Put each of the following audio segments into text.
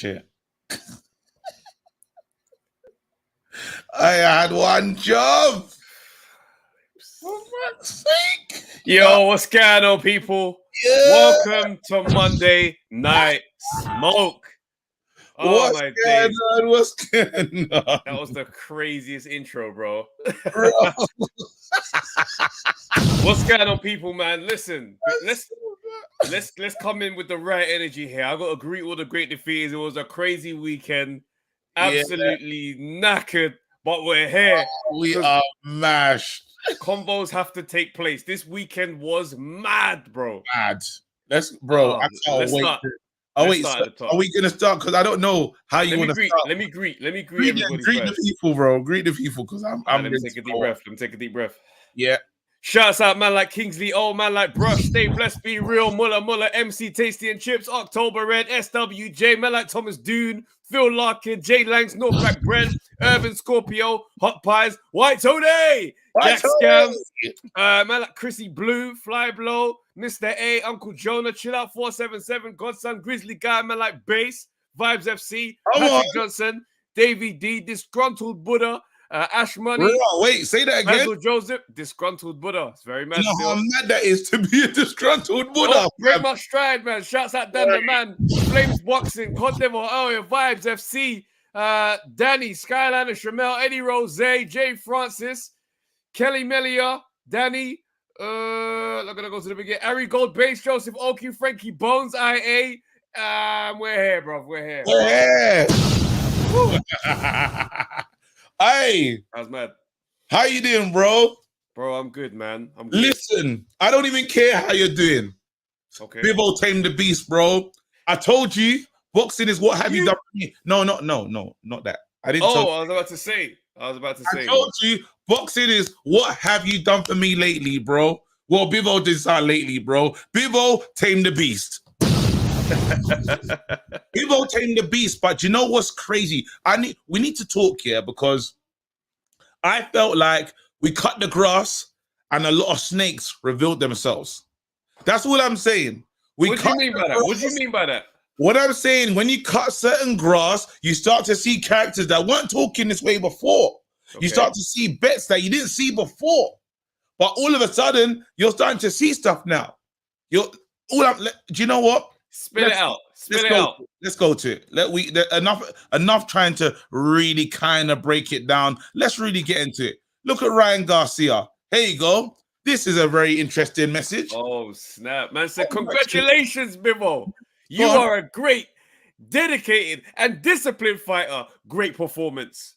shit. I had one job. For fuck's sake. Yo, what's going on, people? Yeah. Welcome to Monday Night Smoke. Oh, my days. What's going on? That was the craziest intro, bro. Bro. What's going on, people, man? Listen, let's come in with the right energy here. I got to greet all the great defeaters. It was a crazy weekend. Absolutely knackered, but we're here. We are mashed. Combos have to take place. This weekend was mad, bro. Mad. I can't wait. Are we gonna start? Because I don't know how you want to start. Let me greet everybody. Greet the people, bro. Greet the people, because I'm let me take a deep breath. Let me take a deep breath. Yeah. Shouts out, man like Kingsley, old man like Brush, Stay Blessed, Be Real, Muller, MC Tasty and Chips, October Red, SWJ, man like Thomas Dune, Phil Larkin, Jay Langs, North Black Brent, Urban Scorpio, Hot Pies, White Tony, Jack Scam, man like Chrissy Blue, Fly Blow, Mr. A, Uncle Jonah, Chill Out 477, Godson, Grizzly Guy, man like Bass, Vibes FC, Patrick Johnson, Davey D, Disgruntled Buddha, Ash Money. Wait, say that again. Basil Joseph, disgruntled Buddha. It's very mad. You know how mad that is to be a disgruntled Buddha. Very much stride, man. Shouts out Dan the Man, Flames Boxing, Cod Devil, Vibes FC, Danny, Skyliner, Shamel, Eddie Rose, Jay Francis, Kelly Melia, Danny. I'm gonna go to the beginning. Ari Gold, Base, Joseph Oki, Frankie Bones, IA. We're here, bro. We're here. Hey, I was mad. How you doing, bro? Bro, I'm good, man. I'm good. Listen, I don't even care how you're doing. Okay. Bivol tamed the beast, bro. I told you, boxing is what have you done for me. No, not that. I didn't. I was about to say. I told you, boxing is what have you done for me lately, bro. Well, Bivol did start lately, bro. Bivol tamed the beast. Bivol tamed the beast, but you know what's crazy? We need to talk here, because I felt like we cut the grass and a lot of snakes revealed themselves. That's all I'm saying. What do you mean by that? What do you mean by that? What I'm saying, when you cut certain grass, you start to see characters that weren't talking this way before. Okay. You start to see bets that you didn't see before. But all of a sudden, you're starting to see stuff now. Do you know what? Spit it out. Let's go to it. Enough trying to really kind of break it down. Let's really get into it. Look at Ryan Garcia. Here you go. This is a very interesting message. Oh, snap. Man said, congratulations, Bivol. You are a great, dedicated, and disciplined fighter. Great performance.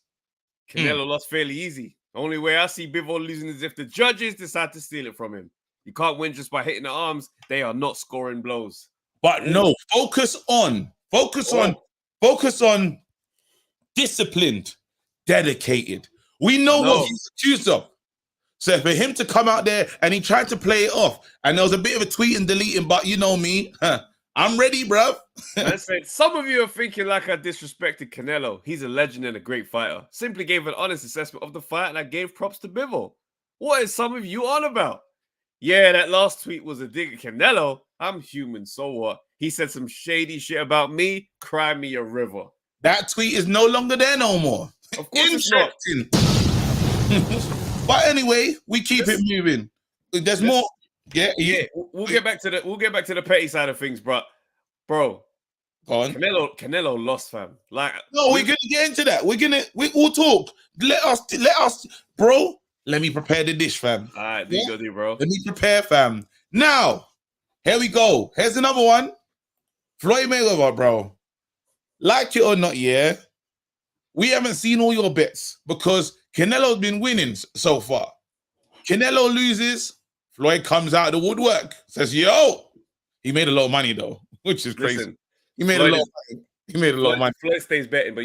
Canelo lost fairly easy. The only way I see Bivol losing is if the judges decide to steal it from him. You can't win just by hitting the arms. They are not scoring blows. But no, focus on disciplined, dedicated. We know what he's accused of. So for him to come out there and he tried to play it off, and there was a bit of a tweet and deleting, but you know me, I'm ready, bruv. I said, some of you are thinking like I disrespected Canelo. He's a legend and a great fighter. Simply gave an honest assessment of the fight, and I gave props to Bivol. What is some of you on about? Yeah, that last tweet was a dig at Canelo. I'm human, so what? He said some shady shit about me. Cry me a river. That tweet is no longer there no more. Of course it's not. But anyway, we keep it moving. There's more. Yeah. We'll get back to the petty side of things, bro. Go on. Canelo lost, fam. We're gonna get into that. We'll talk. Let us, bro. Let me prepare the dish, fam. All right, there you go, bro. Let me prepare, fam. Now, here we go. Here's another one. Floyd Mayweather, bro. Like it or not, yeah, we haven't seen all your bets because Canelo's been winning so far. Canelo loses, Floyd comes out of the woodwork, says, yo, he made a lot of money, though, which is crazy. Listen, he made a lot of money. Floyd stays betting, but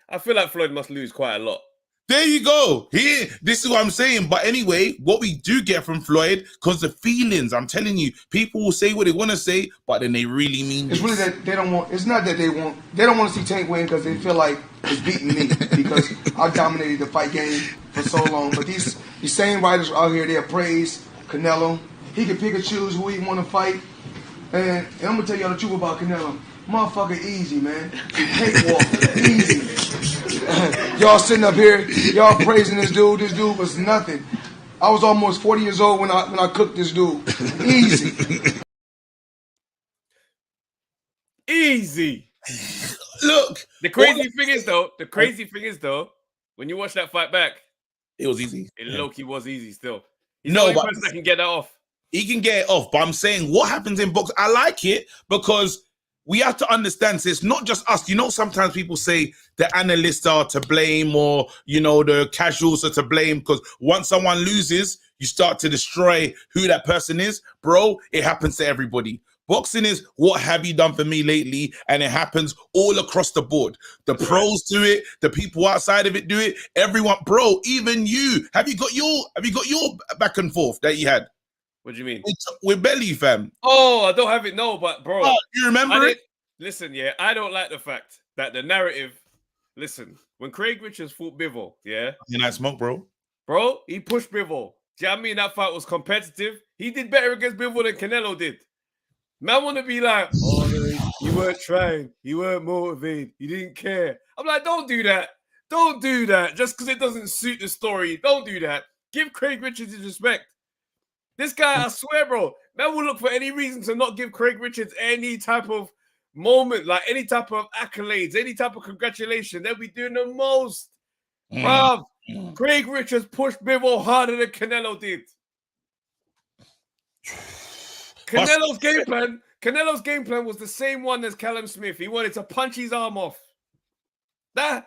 I feel like Floyd must lose quite a lot. There you go. This is what I'm saying. But anyway, what we do get from Floyd, because the feelings, I'm telling you, people will say what they want to say, but then they really mean it's really that they don't want. It's not that they don't want to see Tank win because they feel like it's beating me because I dominated the fight game for so long. But these same writers out here, they praise Canelo. He can pick and choose who he want to fight. And I'm gonna tell y'all the truth about Canelo. Motherfucker, easy, man. Cakewalk, easy. Y'all sitting up here, y'all praising this dude. This dude was nothing. I was almost 40 years old when I cooked this dude. Easy. Easy. Look, The crazy thing is though, when you watch that fight back, it was easy. It low-key was easy still. He's No, the only but person that can get that off. He can get it off, but I'm saying what happens in boxing. I like it because we have to understand so it's not just us. You know, sometimes people say the analysts are to blame or, you know, the casuals are to blame because once someone loses, you start to destroy who that person is. Bro, it happens to everybody. Boxing is what have you done for me lately? And it happens all across the board. The pros do it, the people outside of it do it, everyone, bro, even you. Have you got your back and forth that you had? What do you mean? With Belly, fam. Oh, I don't have it, no, but bro. Oh, you remember it? Listen, yeah, I don't like the fact that the narrative, listen, when Craig Richards fought Bivol, yeah? You know, smoke, bro. Bro, he pushed Bivol. Do you know what I mean? That fight was competitive. He did better against Bivol than Canelo did. Man want to be like, oh, you weren't trying. You weren't motivated. You didn't care. I'm like, don't do that. Don't do that. Just because it doesn't suit the story. Don't do that. Give Craig Richards his respect. This guy, I swear, bro, man will look for any reason to not give Craig Richards any type of moment, like any type of accolades, any type of congratulation. They'll be doing the most. Bruv, Craig Richards pushed Bivol harder than Canelo did. Canelo's game plan was the same one as Callum Smith. He wanted to punch his arm off. That's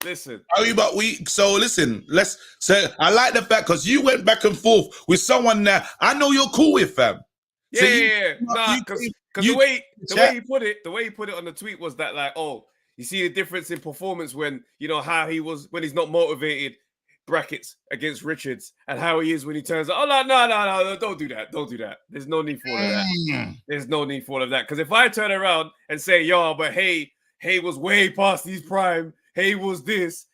listen. Listen, let's say I like the fact because you went back and forth with someone that I know you're cool with, fam. Yeah. Because the way he put it on the tweet was that like, oh, you see the difference in performance when you know how he was when he's not motivated. Brackets against Richards and how he is when he turns out. Oh no, don't do that. There's no need for all of that. There's no need for all of that. Because if I turn around and say, yo, but hey was way past his prime, hey was this,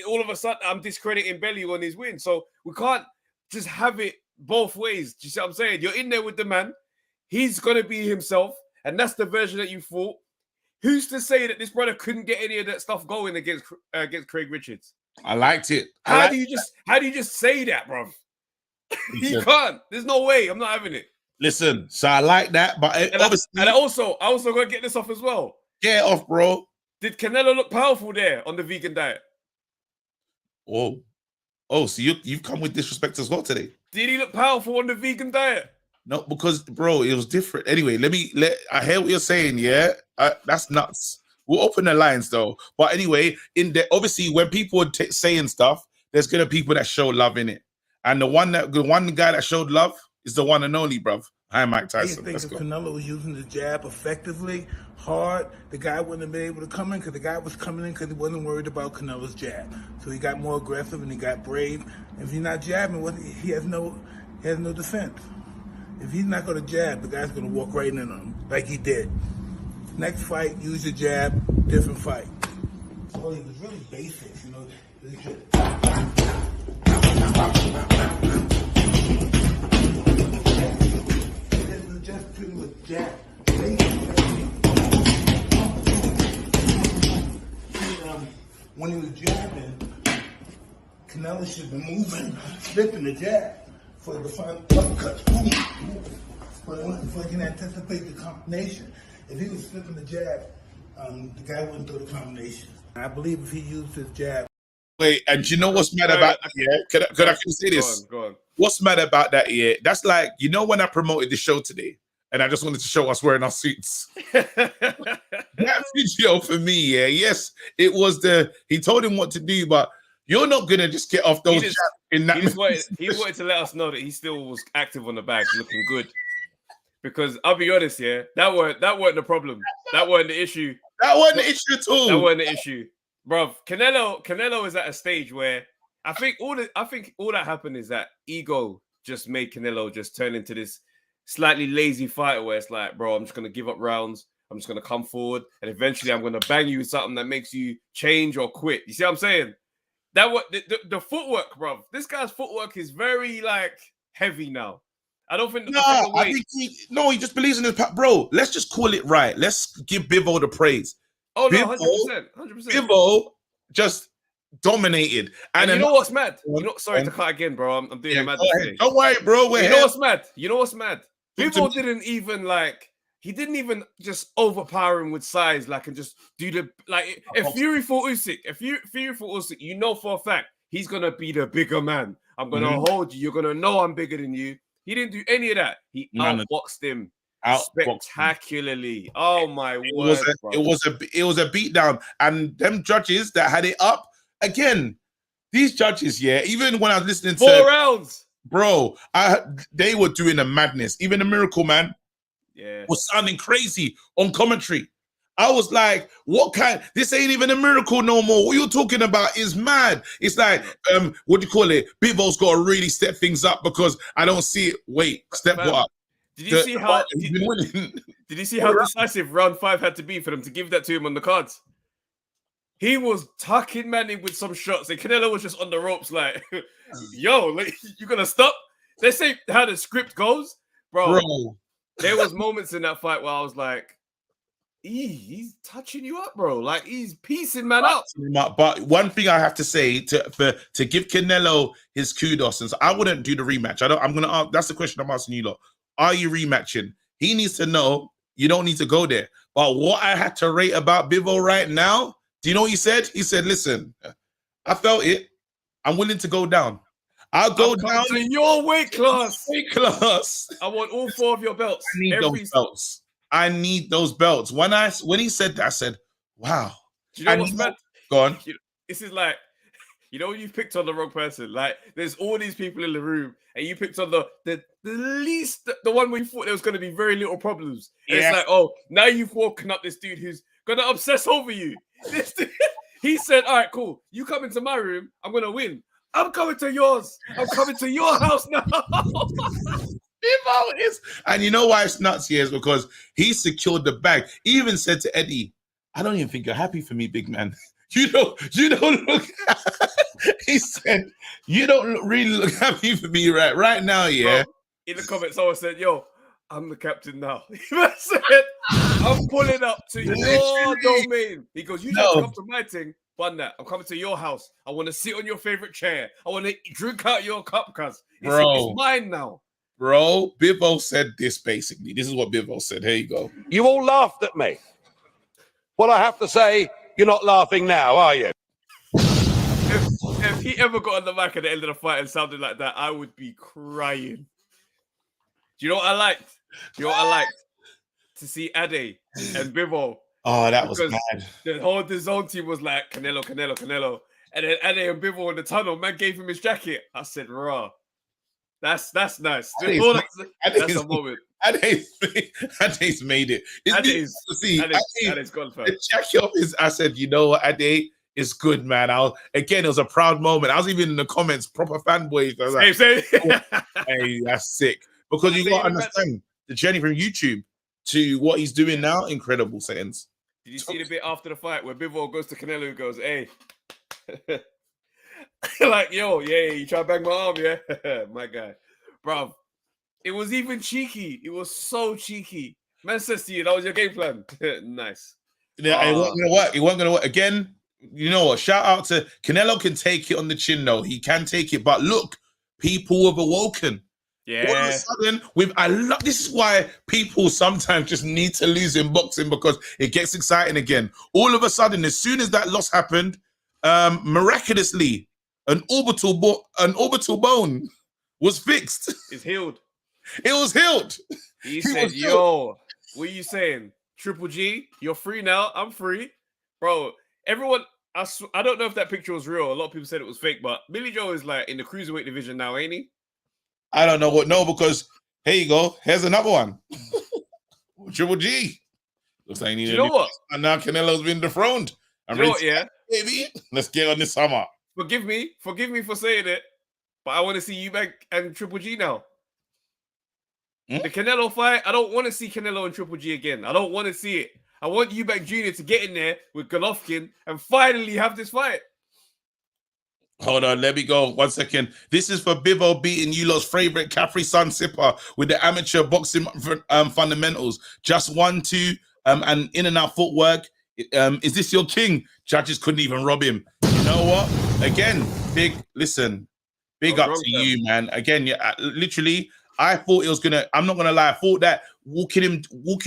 all of a sudden I'm discrediting Belly on his win. So we can't just have it both ways. Do you see what I'm saying? You're in there with the man, he's gonna be himself, and that's the version that you fought. Who's to say that this brother couldn't get any of that stuff going against Craig Richards? I liked it. How do you just say that, bro? You can't. There's no way. I'm not having it. Listen, so I like that, but I also gotta get this off as well. Get off, bro. Did Canelo look powerful there on the vegan diet? Oh, so you've come with disrespect as well today. Did he look powerful on the vegan diet? No, because bro, it was different. Anyway, I hear what you're saying. Yeah, that's nuts. We'll open the lines though. But anyway, obviously when people are saying stuff, there's gonna be people that show love in it. And the one guy that showed love is the one and only, bruv. Hi, Mike Tyson. Let's go. If Canelo was using the jab effectively, hard, the guy wouldn't have been able to come in because the guy was coming in because he wasn't worried about Canelo's jab. So he got more aggressive and he got brave. If he's not jabbing, he has no defense. If he's not going to jab, the guy's going to walk right in on him like he did. Next fight, use your jab, different fight. So it was really basic, you know. It was just pretty much jab. When he was jabbing, Canelo should have been moving, flipping the jab for the final uppercut. Before he can anticipate the combination. If he was flipping the jab, the guy wouldn't throw the combination. I believe if he used his jab. Wait, and you know what's mad about that? Yeah, could I say this? Go on. What's mad about that? Yeah, that's like, you know, when I promoted the show today, and I just wanted to show us wearing our suits. That video for me, yeah, yes, it was he told him what to do, but you're not gonna just get off those jabs in that. He wanted to let us know that he still was active on the bag, looking good. Because I'll be honest, yeah, that weren't the problem. That weren't the issue. That wasn't the issue at all. That wasn't the issue, bro. Canelo is at a stage where I think all that happened is that ego just made Canelo just turn into this slightly lazy fighter where it's like, bro, I'm just gonna give up rounds. I'm just gonna come forward, and eventually I'm gonna bang you with something that makes you change or quit. You see what I'm saying? That what the footwork, bro. This guy's footwork is very like heavy now. I don't think. Nah, the I weight. think he just believes in his bro. Let's just call it right. Let's give Bivol the praise. Oh no, Bivol, 100%. Bivol just dominated. And you know what's mad? Sorry one, to cut again, bro. I'm doing a go madness ahead. today. Don't worry, bro. You know what's mad? You know what's mad? Talk to Bivol me. didn't even like. He didn't even just overpower him with size, like, and just do the like. If Fury fought Usyk, you know for a fact he's gonna be the bigger man. I'm gonna hold you. You're gonna know I'm bigger than you. He didn't do any of that. He outboxed him spectacularly. Oh my word! It was a beatdown, and them judges that had it up again. These judges, yeah. Even when I was listening to 4 rounds, bro, they were doing a madness. Even the Miracle Man, was sounding crazy on commentary. I was like, what kind? This ain't even a miracle no more. What you're talking about is mad. It's like, what do you call it? Bivol's got to really step things up because I don't see it. Wait, step what up? Did you see how? Did you see how decisive round 5 had to be for them to give that to him on the cards? He was tucking Manning with some shots, and Canelo was just on the ropes, like, "Yo, like, you gonna stop?" They say how the script goes, bro. There was moments in that fight where I was like, he's touching you up, bro. Like, he's piecing man up. But one thing I have to say to give Canelo his kudos, since I wouldn't do the rematch. I'm gonna ask. That's the question I'm asking you lot. Are you rematching? He needs to know you don't need to go there. But what I had to rate about Bivol right now, do you know what he said? He said, "Listen, I felt it. I'm willing to go down. I'll go down to your weight class. I want all 4 of your belts. I need those belts. I need those belts." When he said that, I said, "Wow." Do you know what's mad? Go on. This is like, you know, when you picked on the wrong person. Like, there's all these people in the room, and you picked on the least, the one where you thought there was going to be very little problems. And it's like, oh, now you've woken up this dude who's going to obsess over you. This dude, he said, "All right, cool. You come into my room, I'm going to win. I'm coming to yours. I'm coming to your house now." And you know why it's nuts here is because he secured the bag. He even said to Eddie, "I don't even think you're happy for me, big man. You don't look." He said, "You don't really look happy for me right now, yeah." Bro, in the comments, someone said, "Yo, I'm the captain now." He said, "I'm pulling up to your domain." He goes, "You just come to my thing. Fun that. I'm coming to your house. I want to sit on your favorite chair. I want to drink out your cup, cuz it's mine now." Bro, Bivol said this basically. This is what Bivol said. Here you go. "You all laughed at me. Well, I have to say, you're not laughing now, are you?" If he ever got on the mic at the end of the fight and sounded like that, I would be crying. Do you know what I liked? To see Ade and Bivol. Oh, that was mad. The whole DAZN team was like, Canelo. And then Ade and Bivol in the tunnel, man gave him his jacket. I said, "Raw. That's nice." That's a moment. Ade's made it. Ade's gone for the jacket off his. I said, "You know what, Ade is good, man." It was a proud moment. I was even in the comments, proper fanboys. I was like, "Hey, that's sick." Because you got to understand the journey from YouTube to what he's doing now. Incredible settings. Did you see the bit after the fight where Bivol goes to Canelo and goes, "Hey," like, "Yo, yeah, you try to bang my arm, yeah?" My guy. Bro, it was even cheeky. It was so cheeky. Man says to you, that was your game plan. Nice. Yeah, it wasn't gonna work. It wasn't gonna work. Again, you know what? Shout out to Canelo, can take it on the chin, though. He can take it. But look, people have awoken. Yeah. All of a sudden, this is why people sometimes just need to lose in boxing, because it gets exciting again. All of a sudden, as soon as that loss happened, miraculously, an orbital bone was fixed. It's healed. It was healed. He said, "Yo, what are you saying? Triple G, you're free now. I'm free." Bro, everyone, I don't know if that picture was real. A lot of people said it was fake, but Billy Joe is like in the cruiserweight division now, ain't he? I don't know what. No, because here you go. Here's another one. Triple G. Looks like you know what? And now Canelo's been dethroned. You know what, yeah? Baby, let's get on this summer. Forgive me for saying it, but I want to see Eubank and Triple G now. The Canelo fight, I don't want to see Canelo and Triple G again. I don't want to see it. I want Eubank Jr. to get in there with Golovkin and finally have this fight. Hold on, let me go. 1 second. This is for Bivol beating you lot's favorite Capri Sun sipper with the amateur boxing fundamentals. Just 1, 2, and in and out footwork. Is this your king? Judges couldn't even rob him. You know what? Again, big up to you, man. Again, yeah, literally, I thought it was gonna. I'm not gonna lie. I thought that walking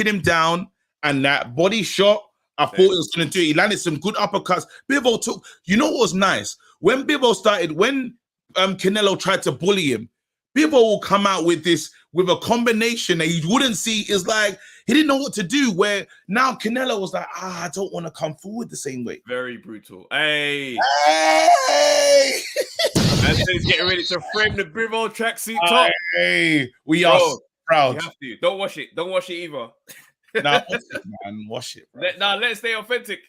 him down and that body shot. I thought it was gonna do it. He landed some good uppercuts. Bivol took. You know what was nice? When Bivol started, when Canelo tried to bully him, Bivol will come out with a combination that you wouldn't see. Is like he didn't know what to do. Where now Canelo was like, I don't want to come forward the same way. Very brutal. Hey. And he's getting ready to frame the Bivol tracksuit top. Hey, we are proud. You have to. Don't wash it. Don't wash it either. Nah, wash it, man. Wash it, bro. Let's stay authentic.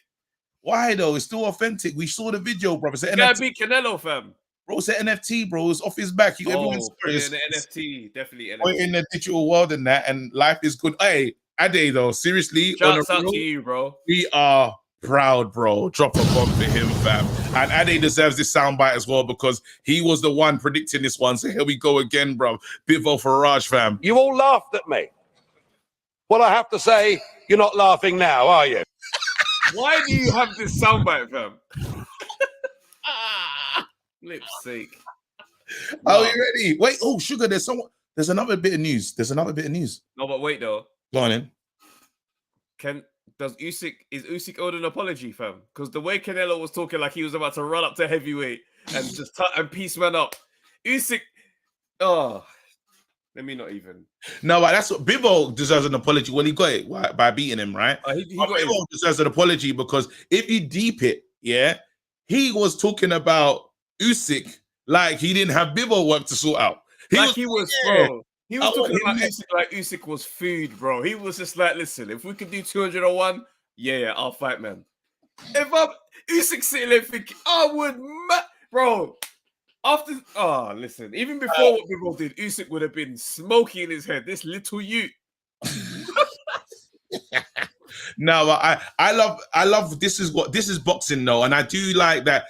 Why though? It's still authentic. We saw the video, bro. It's an gotta NFT. beat Canelo, fam. Bro, it's an NFT, bro. It's off his back. Everyone's in the NFT, definitely NFT. In the digital world and that, and life is good. Hey, Ade, though, seriously, shouts out to you, bro. We are proud, bro. Drop a bomb for him, fam. And Ade deserves this soundbite as well because he was the one predicting this one. So here we go again, bro. Bivol Farage, fam. You all laughed at me. Well, I have to say, you're not laughing now, are you? Why do you have this soundbite, fam? Lip's sake. Are we ready? Wait, oh, Sugar, there's another bit of news. No, but wait, though. Go on in. Is Usyk owed an apology, fam? Because the way Canelo was talking like he was about to run up to heavyweight and just and piece man up. Usyk, let me not even. No, but that's what Bivol deserves an apology. Well, he got it by beating him, right? Bivol deserves an apology because if you deep it, yeah, he was talking about Usyk like he didn't have Bivol work to sort out. He was talking about Usyk like Usyk was food, bro. He was just like, listen, if we could do 201, yeah, I'll fight, man. If I'm Usyk sitting there thinking, I would, bro. Listen, even before what Bivol did, Usyk would have been smoky in his head. This little you. No, I love this is boxing though, and I do like that.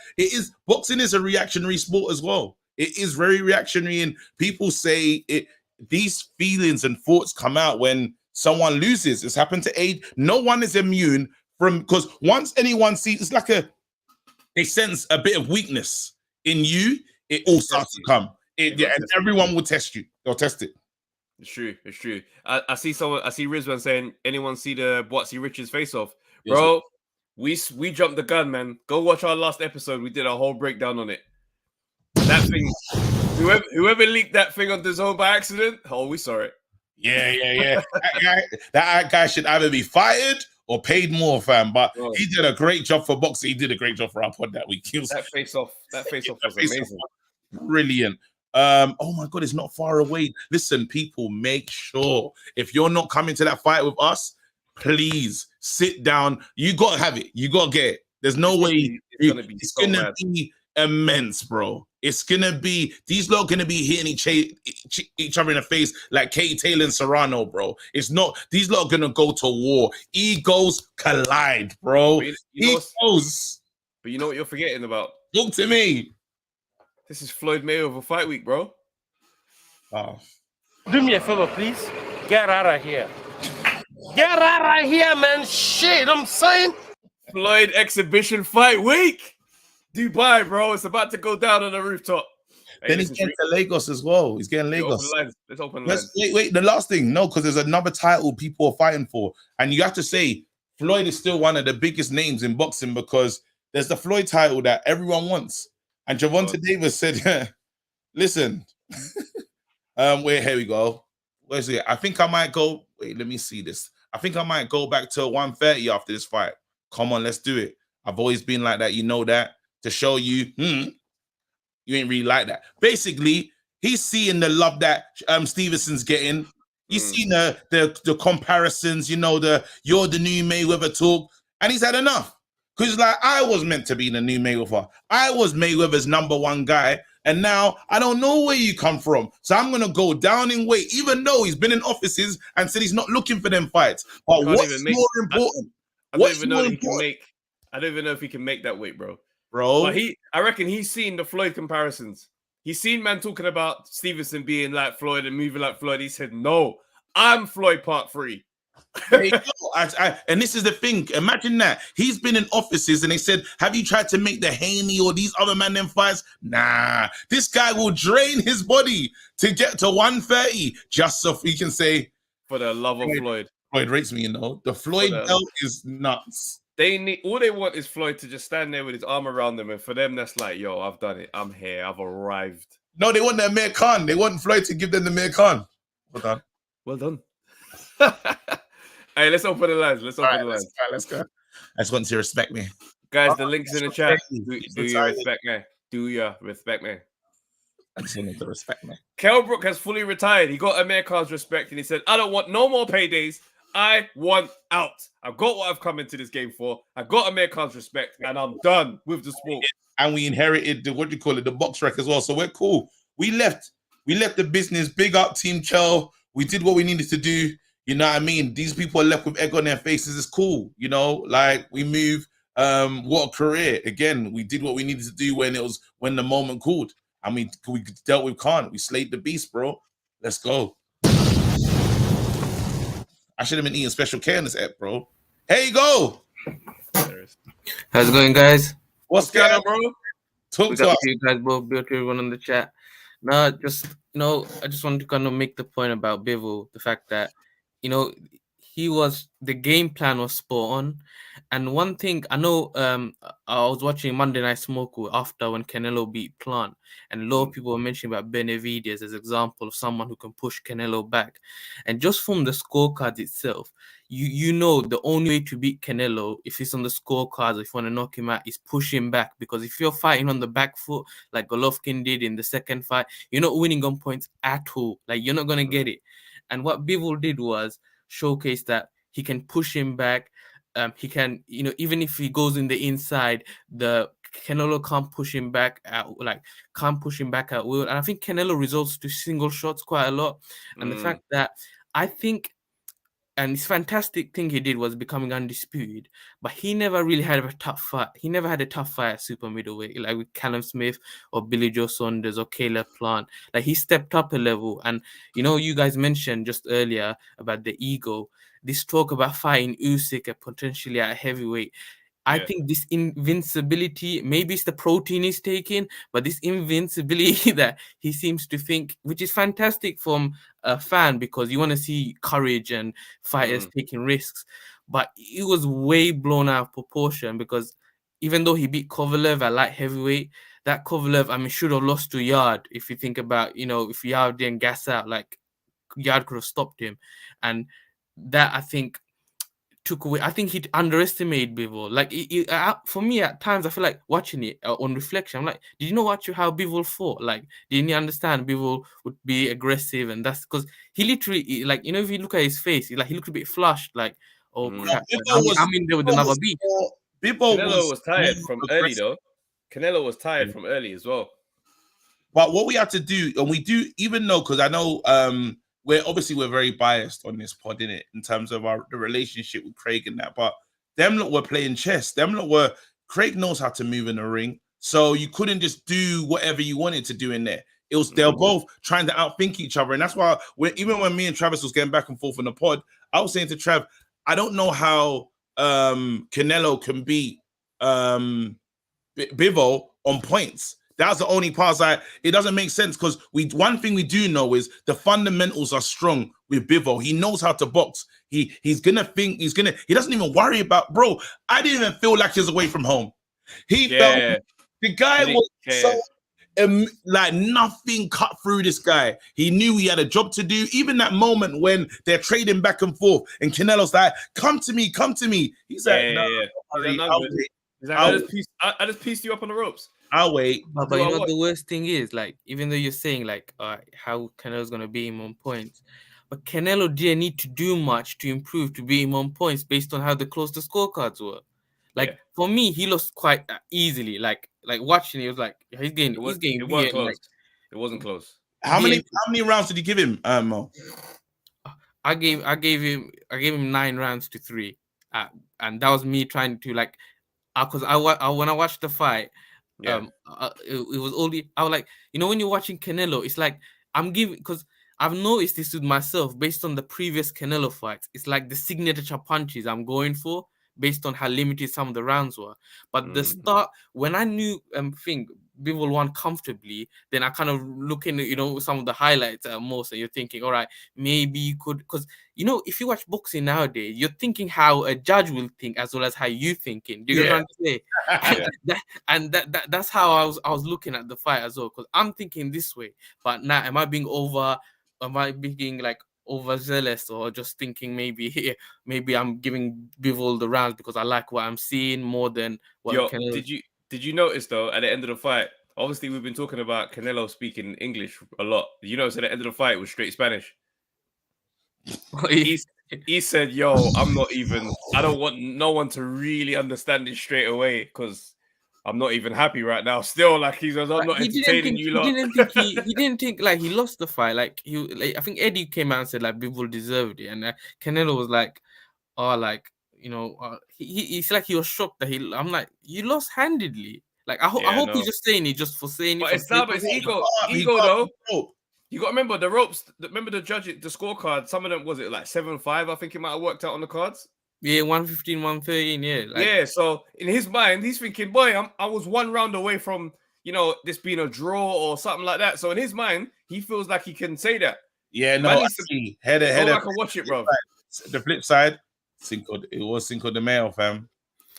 Boxing is a reactionary sport as well. It is very reactionary, and people say these feelings and thoughts come out when someone loses. It's happened to age. No one is immune from, because once anyone sees, it's like they sense a bit of weakness in you, it all starts to come. And everyone will test you. They'll test it. It's true. I see Rizwan saying, anyone see the Boatsy Richards face off? Bro, we jumped the gun, man. Go watch our last episode. We did a whole breakdown on it. That thing, whoever leaked that thing on the zone by accident, we saw it. Yeah. that guy should either be fired or paid more, fam. But he did a great job for boxing. He did a great job for our pod that week. That face off was amazing. Brilliant. Oh my God, it's not far away. Listen, people, make sure if you're not coming to that fight with us, please sit down. You gotta have it. You gotta get it. There's no way it's gonna be immense, bro. It's gonna be, these lot gonna be hitting each other in the face like Katie Taylor and Serrano, bro. It's not, these lot are gonna go to war. Egos collide, bro. Egos. But you know what you're forgetting about? Talk to me. This is Floyd Mayweather fight week, bro. Oh. Do me a favor, please. Get out of here. Get out of here, man. Shit, I'm saying. Floyd exhibition fight week. Dubai, bro. It's about to go down on the rooftop. Then he's getting to Lagos as well. He's getting Lagos. Let's open lines. Wait. The last thing, no, because there's another title people are fighting for. And you have to say, Floyd is still one of the biggest names in boxing because there's the Floyd title that everyone wants. And Gervonta Davis said, listen, wait, here we go. Where's it? I think I might go. Wait, let me see this. I think I might go back to 130 after this fight. Come on, let's do it. I've always been like that. You know that. To show you, you ain't really like that. Basically, he's seeing the love that Stevenson's getting. He's seen the comparisons, you know, you're the new Mayweather talk. And he's had enough. Because like, I was meant to be the new Mayweather. I was Mayweather's #1 guy. And now I don't know where you come from. So I'm going to go down in weight, even though he's been in offices and said he's not looking for them fights. But what's more important? I don't even know if he can make that weight, bro. bro. But I reckon he's seen the Floyd comparisons. He's seen man talking about Stevenson being like Floyd and moving like Floyd. He said, "No, I'm Floyd Part 3." Hey, yo, and this is the thing. Imagine that he's been in offices and they said, "Have you tried to make the Haney or these other man them fights?" Nah, this guy will drain his body to get to 130 just so he can say, For the love of Floyd. Floyd rates me. The Floyd belt is nuts. All they want is Floyd to just stand there with his arm around them, and for them, that's like, yo, I've done it. I'm here. I've arrived. No, they want the Amir Khan. They want Floyd to give them the Amir Khan. Well done. Hey, let's open the lines. Let's go. I just want to respect me. Guys, the link's in the chat. Do you respect me? Do you respect me? I just want to respect me. Kell Brook has fully retired. He got Amir Khan's respect, and he said, I don't want no more paydays. I want out. I've got what I've come into this game for. I got Amir Khan's respect, and I'm done with the sport. And we inherited the box rec as well. So we're cool. We left the business. Big up Team Kell. We did what we needed to do. You know what I mean? These people are left with egg on their faces. It's cool. You know, like we move. What a career. Again, we did what we needed to do when the moment called. I mean, we dealt with Khan. We slayed the beast, bro. Let's go. I should have been eating Special K on this app, bro. Here you go. How's it going, guys? What's going on, bro? Talk to us. You guys both, built everyone on the chat. No, I just wanted to kind of make the point about Bivol, the fact that, the game plan was spot on. And one thing I know, I was watching Monday Night Smoke after when Canelo beat Plant, and a lot of people were mentioning about Benavidez as an example of someone who can push Canelo back. And just from the scorecards itself, you know the only way to beat Canelo, if it's on the scorecards, if you want to knock him out, is push him back. Because if you're fighting on the back foot, like Golovkin did in the second fight, you're not winning on points at all. Like, you're not going to get it. And what Bivol did was showcase that he can push him back. He can, even if he goes in the inside, the Canelo can't push him back at will. And I think Canelo resorts to single shots quite a lot. And the fact that I think, and this fantastic thing he did was becoming undisputed, but he never really had a tough fight. He never had a tough fight at super middleweight, like with Callum Smith or Billy Joe Saunders or Caleb Plant. Like, he stepped up a level. And, you guys mentioned just earlier about the ego. This talk about fighting Usyk potentially at heavyweight. I think this invincibility, maybe it's the protein he's taking, but this invincibility that he seems to think, which is fantastic from a fan because you want to see courage and fighters taking risks. But it was way blown out of proportion because even though he beat Kovalev at light heavyweight, that Kovalev, should have lost to Yard. If you think about, if Yard didn't gas out, like Yard could have stopped him. And that, I think, took away. I think he underestimated Bivol. Like, for me, at times, I feel like watching it on reflection. I'm like, did you know how Bivol fought? Like, didn't you understand Bivol would be aggressive? And that's because he literally, like, if you look at his face, he looked a bit flushed. Like, oh crap! I'm in there with another beat. Canelo was tired from early, though. Canelo was tired from early as well. But what we have to do, and we do, even though, because I know, we're very biased on this pod, innit, in terms of the relationship with Craig and that. But them lot were playing chess. Craig knows how to move in the ring, so you couldn't just do whatever you wanted to do in there. They're both trying to outthink each other, and that's why even when me and Travis was getting back and forth in the pod, I was saying to Trav, I don't know how Canelo can beat Bivol on points. That's the only part it doesn't make sense because one thing we do know is the fundamentals are strong with Bivol. He knows how to box. He's gonna think, he doesn't even worry about, bro. I didn't even feel like he was away from home. He felt the guy was so like nothing cut through this guy. He knew he had a job to do. Even that moment when they're trading back and forth and Canelo's like, come to me. He's like, I just pieced you up on the ropes. I'll wait. But the worst thing is, like, even though you're saying, like, how Canelo's going to beat him on points, but Canelo didn't need to do much to improve to beat him on points based on how close the scorecards were. Like, for me, he lost quite easily. Like watching it was like, he's getting it wasn't close. Like, it wasn't close. How many rounds did you give him, Mo? I gave him 9 rounds to 3. And that was me trying to, like, because when I watched the fight, Yeah. it was only I was like, when you're watching Canelo, it's like I'm giving because I've noticed this with myself based on the previous Canelo fights. It's like the signature punches I'm going for based on how limited some of the rounds were. But the start when I knew think Bivol won comfortably, then I kind of look in some of the highlights most, and you're thinking, all right, maybe you could because if you watch boxing nowadays, you're thinking how a judge will think as well as how you thinking. Do you get what I'm saying? That's how I was looking at the fight as well, because I'm thinking this way. But now, am I being like overzealous, or just thinking maybe I'm giving Bivol the rounds because I like what I'm seeing more than what Yo, Canelo. did you notice though at the end of the fight? Obviously, we've been talking about Canelo speaking English a lot. You notice at the end of the fight it was straight Spanish. He said, "Yo, I don't want no one to really understand it straight away because I'm not even happy right now. Still, like I'm not entertaining you lot." He didn't think like he lost the fight. Like I think Eddie came out and said like Bivol deserved it, and Canelo was like, oh, like he's like he was shocked that I'm like, you lost handedly. Like I hope he's just saying it just for saying but it. It's ego though. You got to remember the ropes. Remember the judge, the scorecard. Some of them was it like 7-5. I think it might have worked out on the cards. Yeah, 115, 113. Yeah, So in his mind, he's thinking, boy, I was one round away from this being a draw or something like that. So in his mind, he feels like he can say that. Yeah, no, I see. Header. I can watch it, bro. The flip side, it was Cinco de Mayo, fam.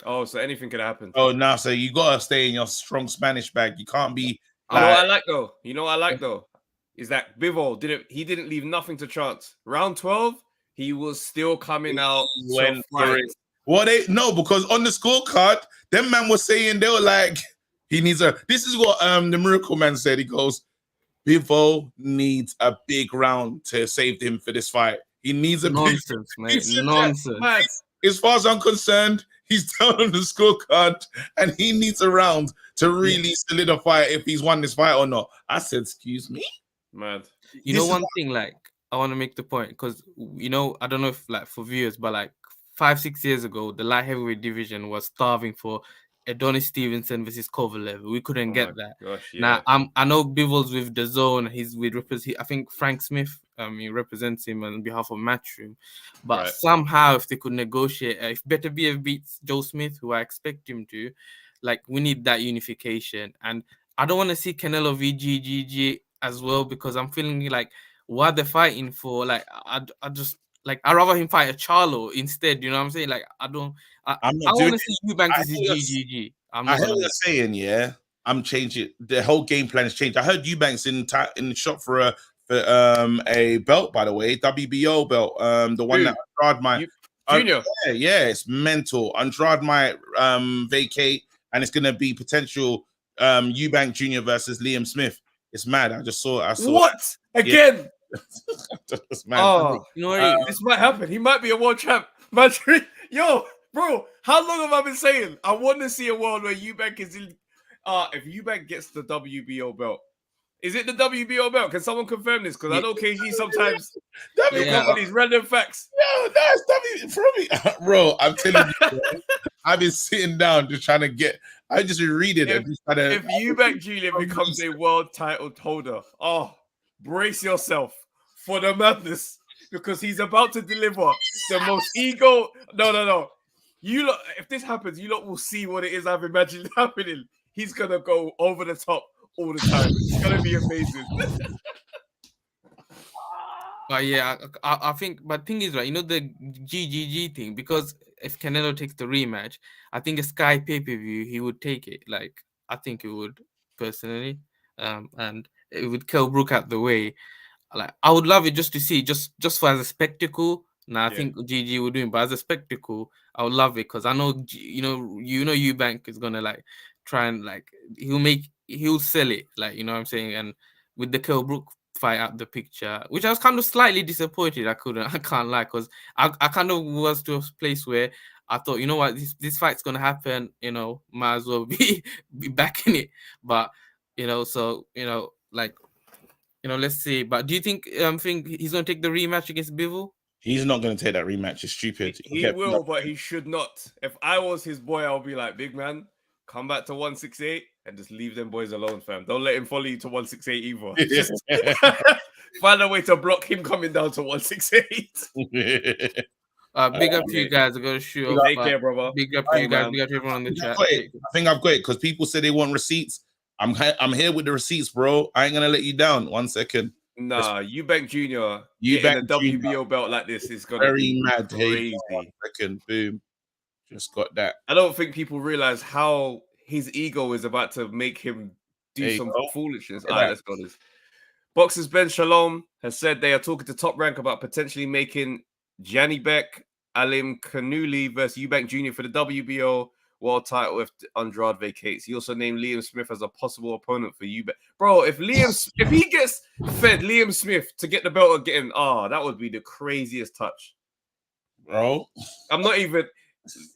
Oh, so anything could happen. Oh, no, so you gotta stay in your strong Spanish bag. You can't be. You know what I like though, is that Bivol didn't leave nothing to chance. Round 12, he was still coming out. Went for it. Well, because on the scorecard, them man was saying, they were like, he needs this is what the Miracle Man said. He goes, Bivol needs a big round to save him for this fight. He needs a nonsense, big man. Nonsense. As far as I'm concerned, he's down on the scorecard and he needs a round to really solidify if he's won this fight or not. I said, excuse me? Man. One thing, like, I want to make the point, because, I don't know if, like, for viewers, but, like, 5-6 years ago, the light heavyweight division was starving for Adonis Stevenson versus Kovalev. We couldn't get that. Gosh, yeah. Now, I know Bivol's with the Zone. He's with I think Frank Smith. He represents him on behalf of Matchroom. But somehow, if they could negotiate, if Better BF beats Joe Smith, who I expect him to, like, we need that unification. And I don't want to see Canelo v GGG as well, because I'm feeling like what they're fighting for. Like, I just like I'd rather him fight a Charlo instead. You know what I'm saying? Like, I want to see Eubank versus GGG. I heard what you're saying. Yeah, I'm changing. The whole game plan has changed. I heard Eubanks in the shop for a belt, by the way, WBO belt. The one that Andrade might Junior. Yeah, it's mental. Andrade might vacate, and it's gonna be potential Eubank Jr. versus Liam Smith. It's mad. I saw what again? That's mad. Oh, this might happen. He might be a world champ. Yo, bro, how long have I been saying I want to see a world where Eubank is in? If Eubank gets the WBO belt, is it the WBO belt? Can someone confirm this? Because I know KG sometimes cover these random facts. No, that's for me, bro. I'm telling you, bro, I've been sitting down just trying to get. I just read it. If Eubank Julian becomes a world title holder, brace yourself for the madness, because he's about to deliver the most ego. No. You lot, if this happens, you lot will see what it is I've imagined happening. He's gonna go over the top all the time. It's gonna be amazing. But yeah, I think. But thing is, right? The GGG thing, because if Canelo takes the rematch, I think a Sky pay-per-view, he would take it. Like, I think he would personally, and it would Kell Brook out the way. Like, I would love it just to see, just for as a spectacle. Now, I think GG would do it, but as a spectacle, I would love it, because I know Eubank is gonna like try and like he'll sell it, like, you know what I'm saying. And with the Kell Brook fight out the picture, which I was kind of slightly disappointed. I can't lie, because I kind of was to a place where I thought, you know what, this fight's gonna happen. Might as well be back in it. But let's see. But do you think he's gonna take the rematch against Bivol? He's not going to take that rematch. It's stupid. He will, but he should not. If I was his boy, I'll be like, big man, come back to 168 and just leave them boys alone, fam. Don't let him follow you to 168 either. Just find a way to block him coming down to 168. Big up to you guys. I got to shoot. Take care, brother. Big up to you guys. Big up to everyone on the chat. I think I've got it because people say they want receipts. I'm here with the receipts, bro. I ain't gonna let you down. 1 second. Nah, Eubank Jr. getting the WBO belt like this is gonna be mad. Crazy. 1 second, boom. Just got that. I don't think people realize how his ego is about to make him do some foolishness. All right, let's go. This Boxers Ben Shalom has said they are talking to Top Rank about potentially making Janibek Alim Kanuli versus Eubank Jr. for the WBO world title if Andrade vacates. He also named Liam Smith as a possible opponent for Eubank. Bro, if he gets fed Liam Smith to get the belt again, that would be the craziest touch. Bro, I'm not even.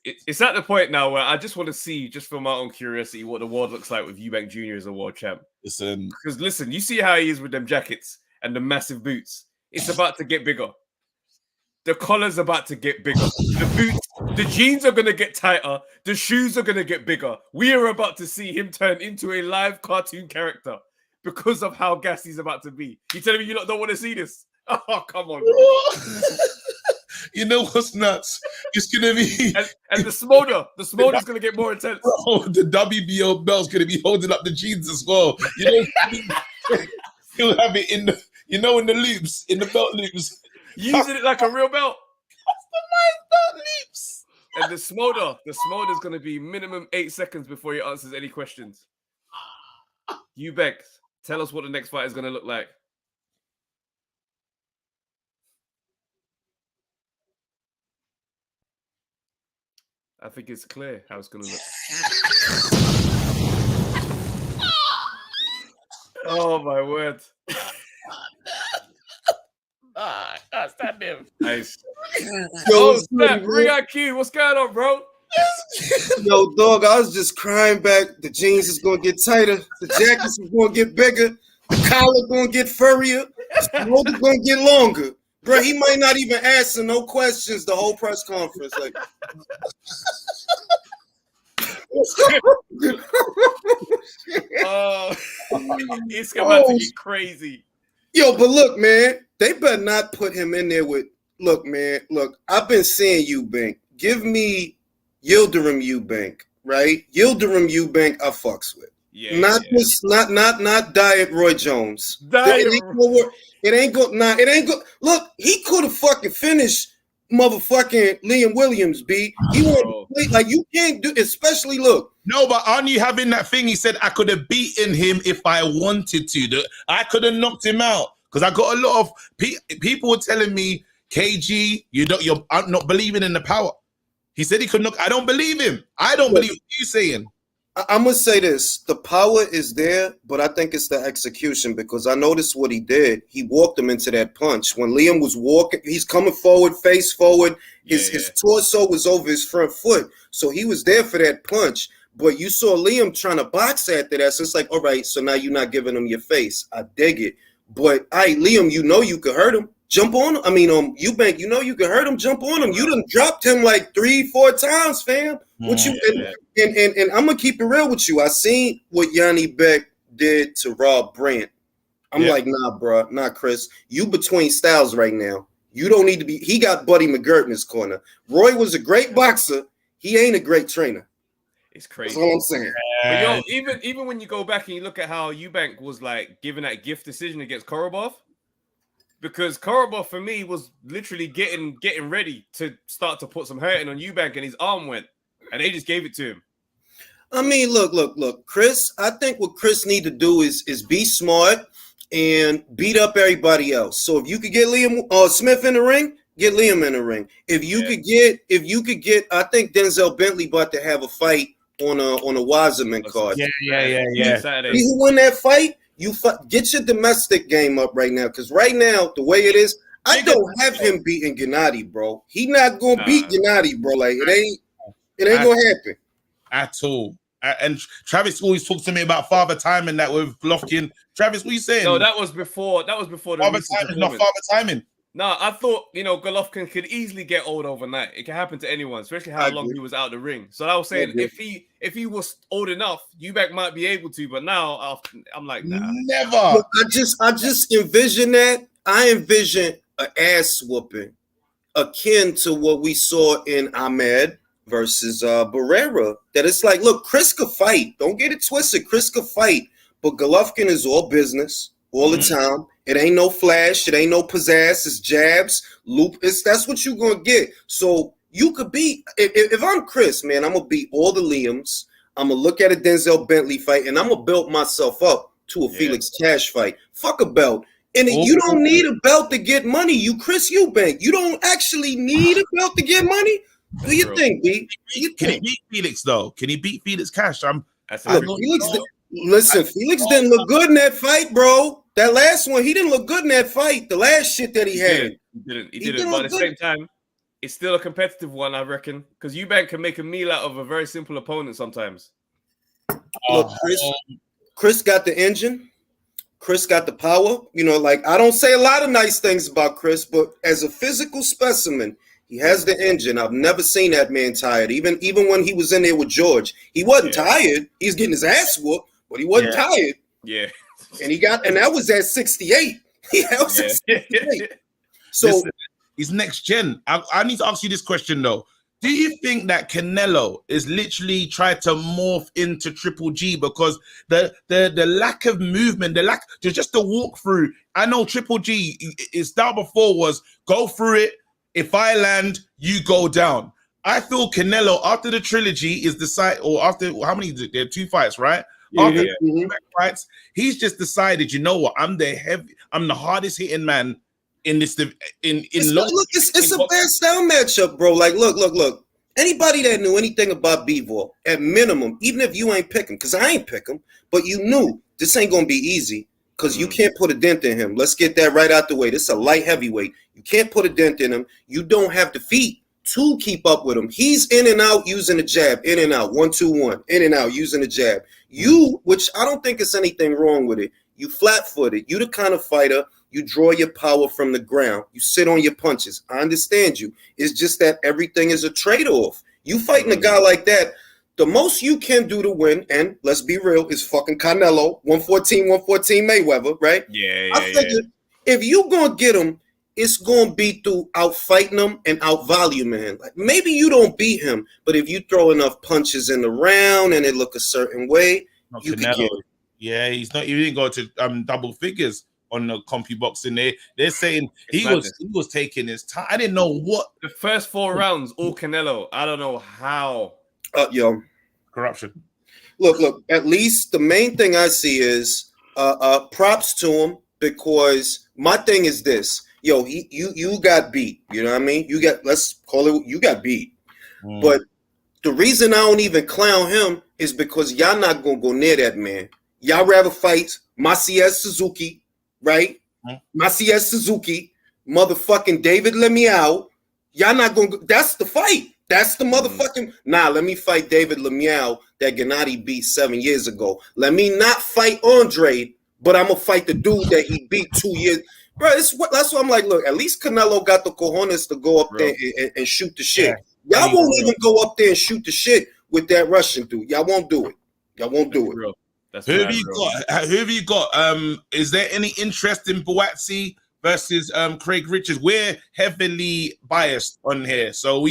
It's at the point now where I just want to see, just for my own curiosity, what the world looks like with Eubank Jr. as a world champ. Because listen, you see how he is with them jackets and the massive boots. It's about to get bigger. The collar's about to get bigger. The boots, the jeans are going to get tighter. The shoes are going to get bigger. We are about to see him turn into a live cartoon character because of how gassy he's about to be. You telling me you don't want to see this? Oh, come on, bro. You know what's nuts? It's gonna be and the smolder's gonna get more intense. Bro, the WBO belt's gonna be holding up the jeans as well. You know, he'll have it in the in the loops, in the belt loops, using it like a real belt. Customized belt loops. And the smolder's gonna be minimum 8 seconds before he answers any questions. Eubank, tell us what the next fight is gonna look like. I think it's clear how it's going to look. Oh, my word. I can't stand him. Nice. Oh, snap. Ring IQ. What's going on, bro? Yo, dog, I was just crying back. The jeans is going to get tighter. The jackets is going to get bigger. The collar going to get furrier. The rope is going to get longer. Bro, he might not even answer no questions the whole press conference. Like, it's about to get crazy. Yo, but look, man, they better not put him in there with. Look, man, look. I've been saying Eubank. Give me Yildirim Eubank, right? Yildirim Eubank, I fucks with. Yeah, not Diet Roy Jones. It ain't go. Look, he could have fucking finished motherfucking Liam Williams, B. He wanted to play like you can't do, especially look. No, but aren't you having that thing? He said I could have beaten him if I wanted to. I could have knocked him out because I got a lot of people were telling me, KG, I'm not believing in the power. He said he could knock. I don't believe him. I don't believe what you're saying. I'm going to say this. The power is there, but I think it's the execution because I noticed what he did. He walked him into that punch. When Liam was walking, he's coming forward, face forward. His torso was over his front foot. So he was there for that punch. But you saw Liam trying to box after that. So it's like, all right, so now you're not giving him your face. I dig it. But, Liam, you know you could hurt him. Jump on him. I mean, Eubank, you know you can hurt him. Jump on him. You done dropped him like 3-4 times, fam. And I'm gonna keep it real with you. I seen what Yanni Beck did to Rob Brandt. I'm like, nah, bro, not Chris. You between styles right now. You don't need to be. He got Buddy McGirt in his corner. Roy was a great boxer. He ain't a great trainer. It's crazy. That's all I'm saying. But yo, even when you go back and you look at how Eubank was like giving that gift decision against Korobov. Because Korobov, for me, was literally getting ready to start to put some hurting on Eubank, and his arm went, and they just gave it to him. I mean, look, Chris. I think what Chris need to do is be smart and beat up everybody else. So if you could get Liam Smith in the ring, get Liam in the ring. If you could get, I think Denzel Bentley about to have a fight on a Wasserman card. Yeah. Saturday. He who win that fight. You get your domestic game up right now, because right now the way it is, I don't have him beating Gennady, bro. He not gonna beat Gennady, bro. Like it ain't gonna happen at all. And Travis always talks to me about Father Time and that with Golovkin. Travis, what are you saying? No, that was before. That was before the Father Time is not Father Timing. No, I thought, Golovkin could easily get old overnight. It can happen to anyone, especially how long he was out the ring. So I was saying, if he was old enough, Eubank might be able to. But now I'm like, nah. Never. Look, I just envision that. I envision an ass whooping akin to what we saw in Tamed versus Barrera. That it's like, look, Chris could fight. Don't get it twisted. Chris could fight. But Golovkin is all business all the time. It ain't no flash. It ain't no pizzazz. It's jabs, loop. That's what you're going to get. So you could beat, if I'm Chris, man, I'm going to beat all the Liams. I'm going to look at a Denzel Bentley fight, and I'm going to build myself up to a Felix Cash fight. Fuck a belt. And you don't need a belt to get money. You Chris Eubank. You don't actually need a belt to get money. Do you think, B? Can he beat Felix, though? Can he beat Felix Cash? Listen, Felix didn't look good in that fight, bro. That last one, he didn't look good in that fight. The last shit that he had. He didn't. But at the same time, it's still a competitive one, I reckon. Because Eubank can make a meal out of a very simple opponent sometimes. Look, Chris got the engine. Chris got the power. Like, I don't say a lot of nice things about Chris, but as a physical specimen, he has the engine. I've never seen that man tired. Even when he was in there with George, he wasn't tired. He's getting his ass whooped, but he wasn't tired. Yeah. And that was at 68. He was at 68. So listen, he's next gen. I need to ask you this question though. Do you think that Canelo is literally trying to morph into Triple G because the lack of movement, just the walkthrough? I know Triple G, his style before was go through it. If I land, you go down. I feel Canelo after the trilogy is decided, or after how many? There are 2 fights, right? After fights, he's just decided. You know what? I'm the hardest hitting man in this. It's a bad style matchup, bro. Like, look. Anybody that knew anything about Bivol, at minimum, even if you ain't pick him, because I ain't pick him, but you knew this ain't gonna be easy because you can't put a dent in him. Let's get that right out the way. This is a light heavyweight. You can't put a dent in him. You don't have the feet to keep up with him. He's in and out using the jab, in and out, 1-2-1, in and out using the jab. You, which I don't think there's anything wrong with it. You flat-footed. You the kind of fighter, you draw your power from the ground. You sit on your punches. I understand you. It's just that everything is a trade-off. You fighting a guy like that, the most you can do to win, and let's be real, is fucking Canelo, 114 Mayweather, right? I figured if you gonna get him, it's gonna be through out-fighting him and out-voluming him. Like, maybe you don't beat him, but if you throw enough punches in the round and it look a certain way, you can get him. Yeah, he didn't go to double figures on the CompuBoxing. They're saying he was taking his time. I didn't know what the first 4 rounds, all Canelo. I don't know how. Corruption. Look. At least the main thing I see is props to him, because my thing is this. Yo, you got beat. You know what I mean? Let's call it. You got beat. But the reason I don't even clown him is because y'all not gonna go near that man. Y'all rather fight Maciej Suzuki, right? Maciej Suzuki, motherfucking David Lemieux. Y'all not gonna. That's the fight. That's the motherfucking. Nah, let me fight David Lemieux that Gennady beat 7 years ago. Let me not fight Andre, but I'm gonna fight the dude that he beat 2 years. Bro, that's what I'm like. Look, at least Canelo got the cojones to go up there and shoot the shit. Y'all won't even go up there and shoot the shit with that Russian dude. Y'all won't do it. Y'all won't do it. Who have you got? Is there any interest in Buatsi versus Craig Richards? We're heavily biased on here, so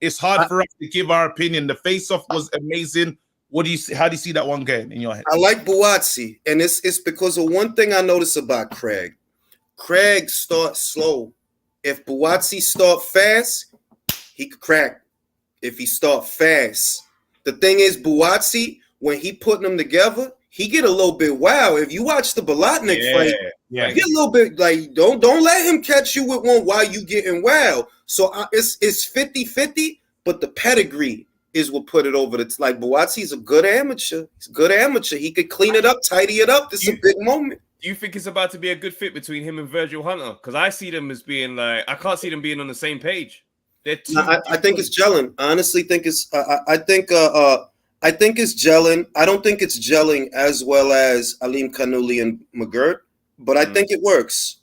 it's hard for us to give our opinion. The face-off was amazing. How do you see that one going in your head? I like Buatsi, and it's because of one thing I notice about Craig. Craig starts slow. If Buatsi start fast, he could crack. If he start fast, the thing is, Buatsi, when he putting them together, he get a little bit wild. If you watch the Bolotnik fight, get a little bit like don't let him catch you with one while you getting wild. So it's 50-50, but the pedigree is what put it over. It's like Buatsi's a good amateur. He's a good amateur. He could clean it up, tidy it up. This is a big moment. Do you think it's about to be a good fit between him and Virgil Hunter? Because I see them as being like, I can't see them being on the same page. I think it's gelling. I honestly think it's. I think it's gelling. I don't think it's gelling as well as Alim Kanuli and McGirt, but I think it works.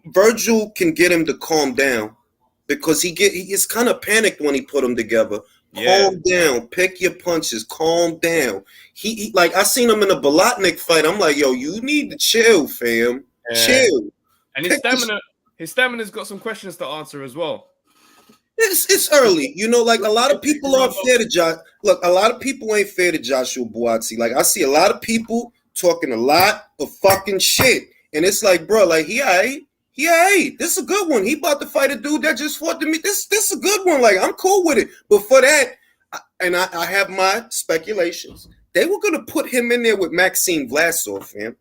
Virgil can get him to calm down because he gets kind of panicked when he put them together. Yeah. Calm down, pick your punches, calm down. He like I seen him in a Bolotnik fight. I'm like, yo, you need to chill, fam. Chill. And his stamina's got some questions to answer as well. It's early, you know. Like a lot of people aren't fair to Josh. Look, a lot of people ain't fair to Joshua Buatsi. Like I see a lot of people talking a lot of fucking shit, and it's like, bro, like he alright. This is a good one. He about to fight a dude that just fought to me. This is a good one. Like I'm cool with it. But for that, I have my speculations. They were gonna put him in there with Maxime Vlasov, fam.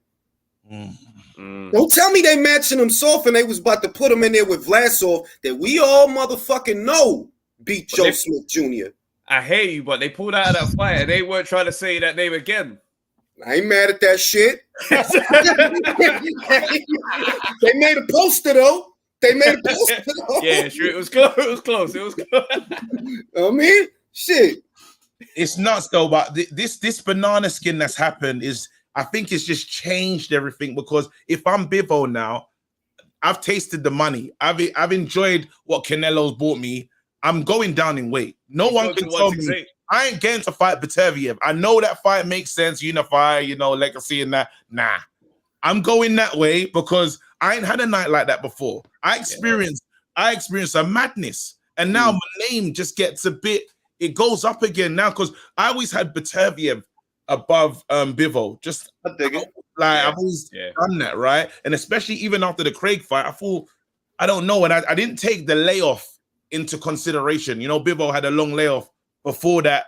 Don't tell me they matching him soft and they was about to put him in there with Vlasov that we all motherfucking know beat Joe Smith Jr. I hate you, but they pulled out of that fight and they weren't trying to say that name again. I ain't mad at that shit. They made a poster though. Yeah, sure. It was close. I mean, shit. It's nuts though, but this banana skin that's happened is, I think it's just changed everything, because if I'm Bivol now, I've tasted the money. I've enjoyed what Canelo's bought me. I'm going down in weight. No one can tell me I ain't getting to fight Beterbiev. I know that fight makes sense, unify, you know, legacy and that. Nah, I'm going that way because I ain't had a night like that before. I experienced a madness, and now my name just gets a bit. It goes up again now because I always had Beterbiev above Bivol. Just I dig it. Like I've always done that, right? And especially even after the Craig fight, I thought, I don't know, and I didn't take the layoff into consideration. You know, Bivol had a long layoff before that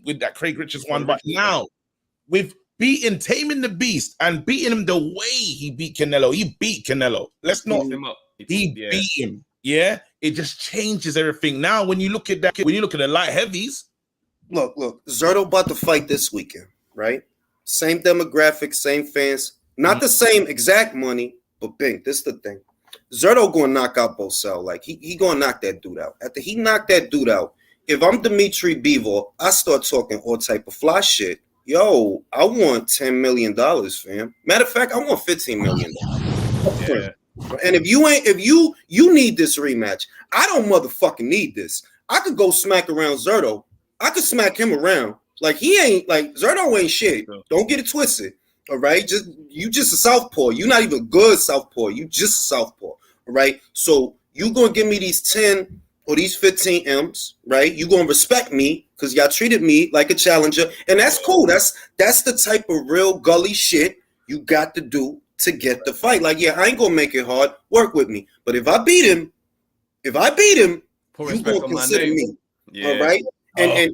with that Craig Richards one, but now with taming the beast and beating him the way he beat Canelo, he beat Canelo. Let's not he beat him. Yeah, it just changes everything. Now, when you look at that, when you look at the light heavies, look, Zerto about to fight this weekend, right? Same demographic, same fans, not the same exact money, but bing, this is the thing. Zerto gonna knock out Bosel. Like he gonna knock that dude out. After he knocked that dude out, if I'm Dimitri Bivol, I start talking all type of fly shit. Yo, I want $10 million, fam. Matter of fact, I want $15 million. Yeah. And if you need this rematch, I don't motherfucking need this. I could go smack around Zerto. I could smack him around. Like he ain't like Zerto ain't shit. Don't get it twisted. All right. You just a southpaw. You're not even good southpaw. You just a southpaw. All right. So you gonna give me these 10 or these 15 M's, right? You gonna respect me because y'all treated me like a challenger, and that's cool. That's the type of real gully shit you got to do to get the fight. Like, yeah, I ain't gonna make it hard. Work with me. But if I beat him, you gonna consider me. Yeah. All right. And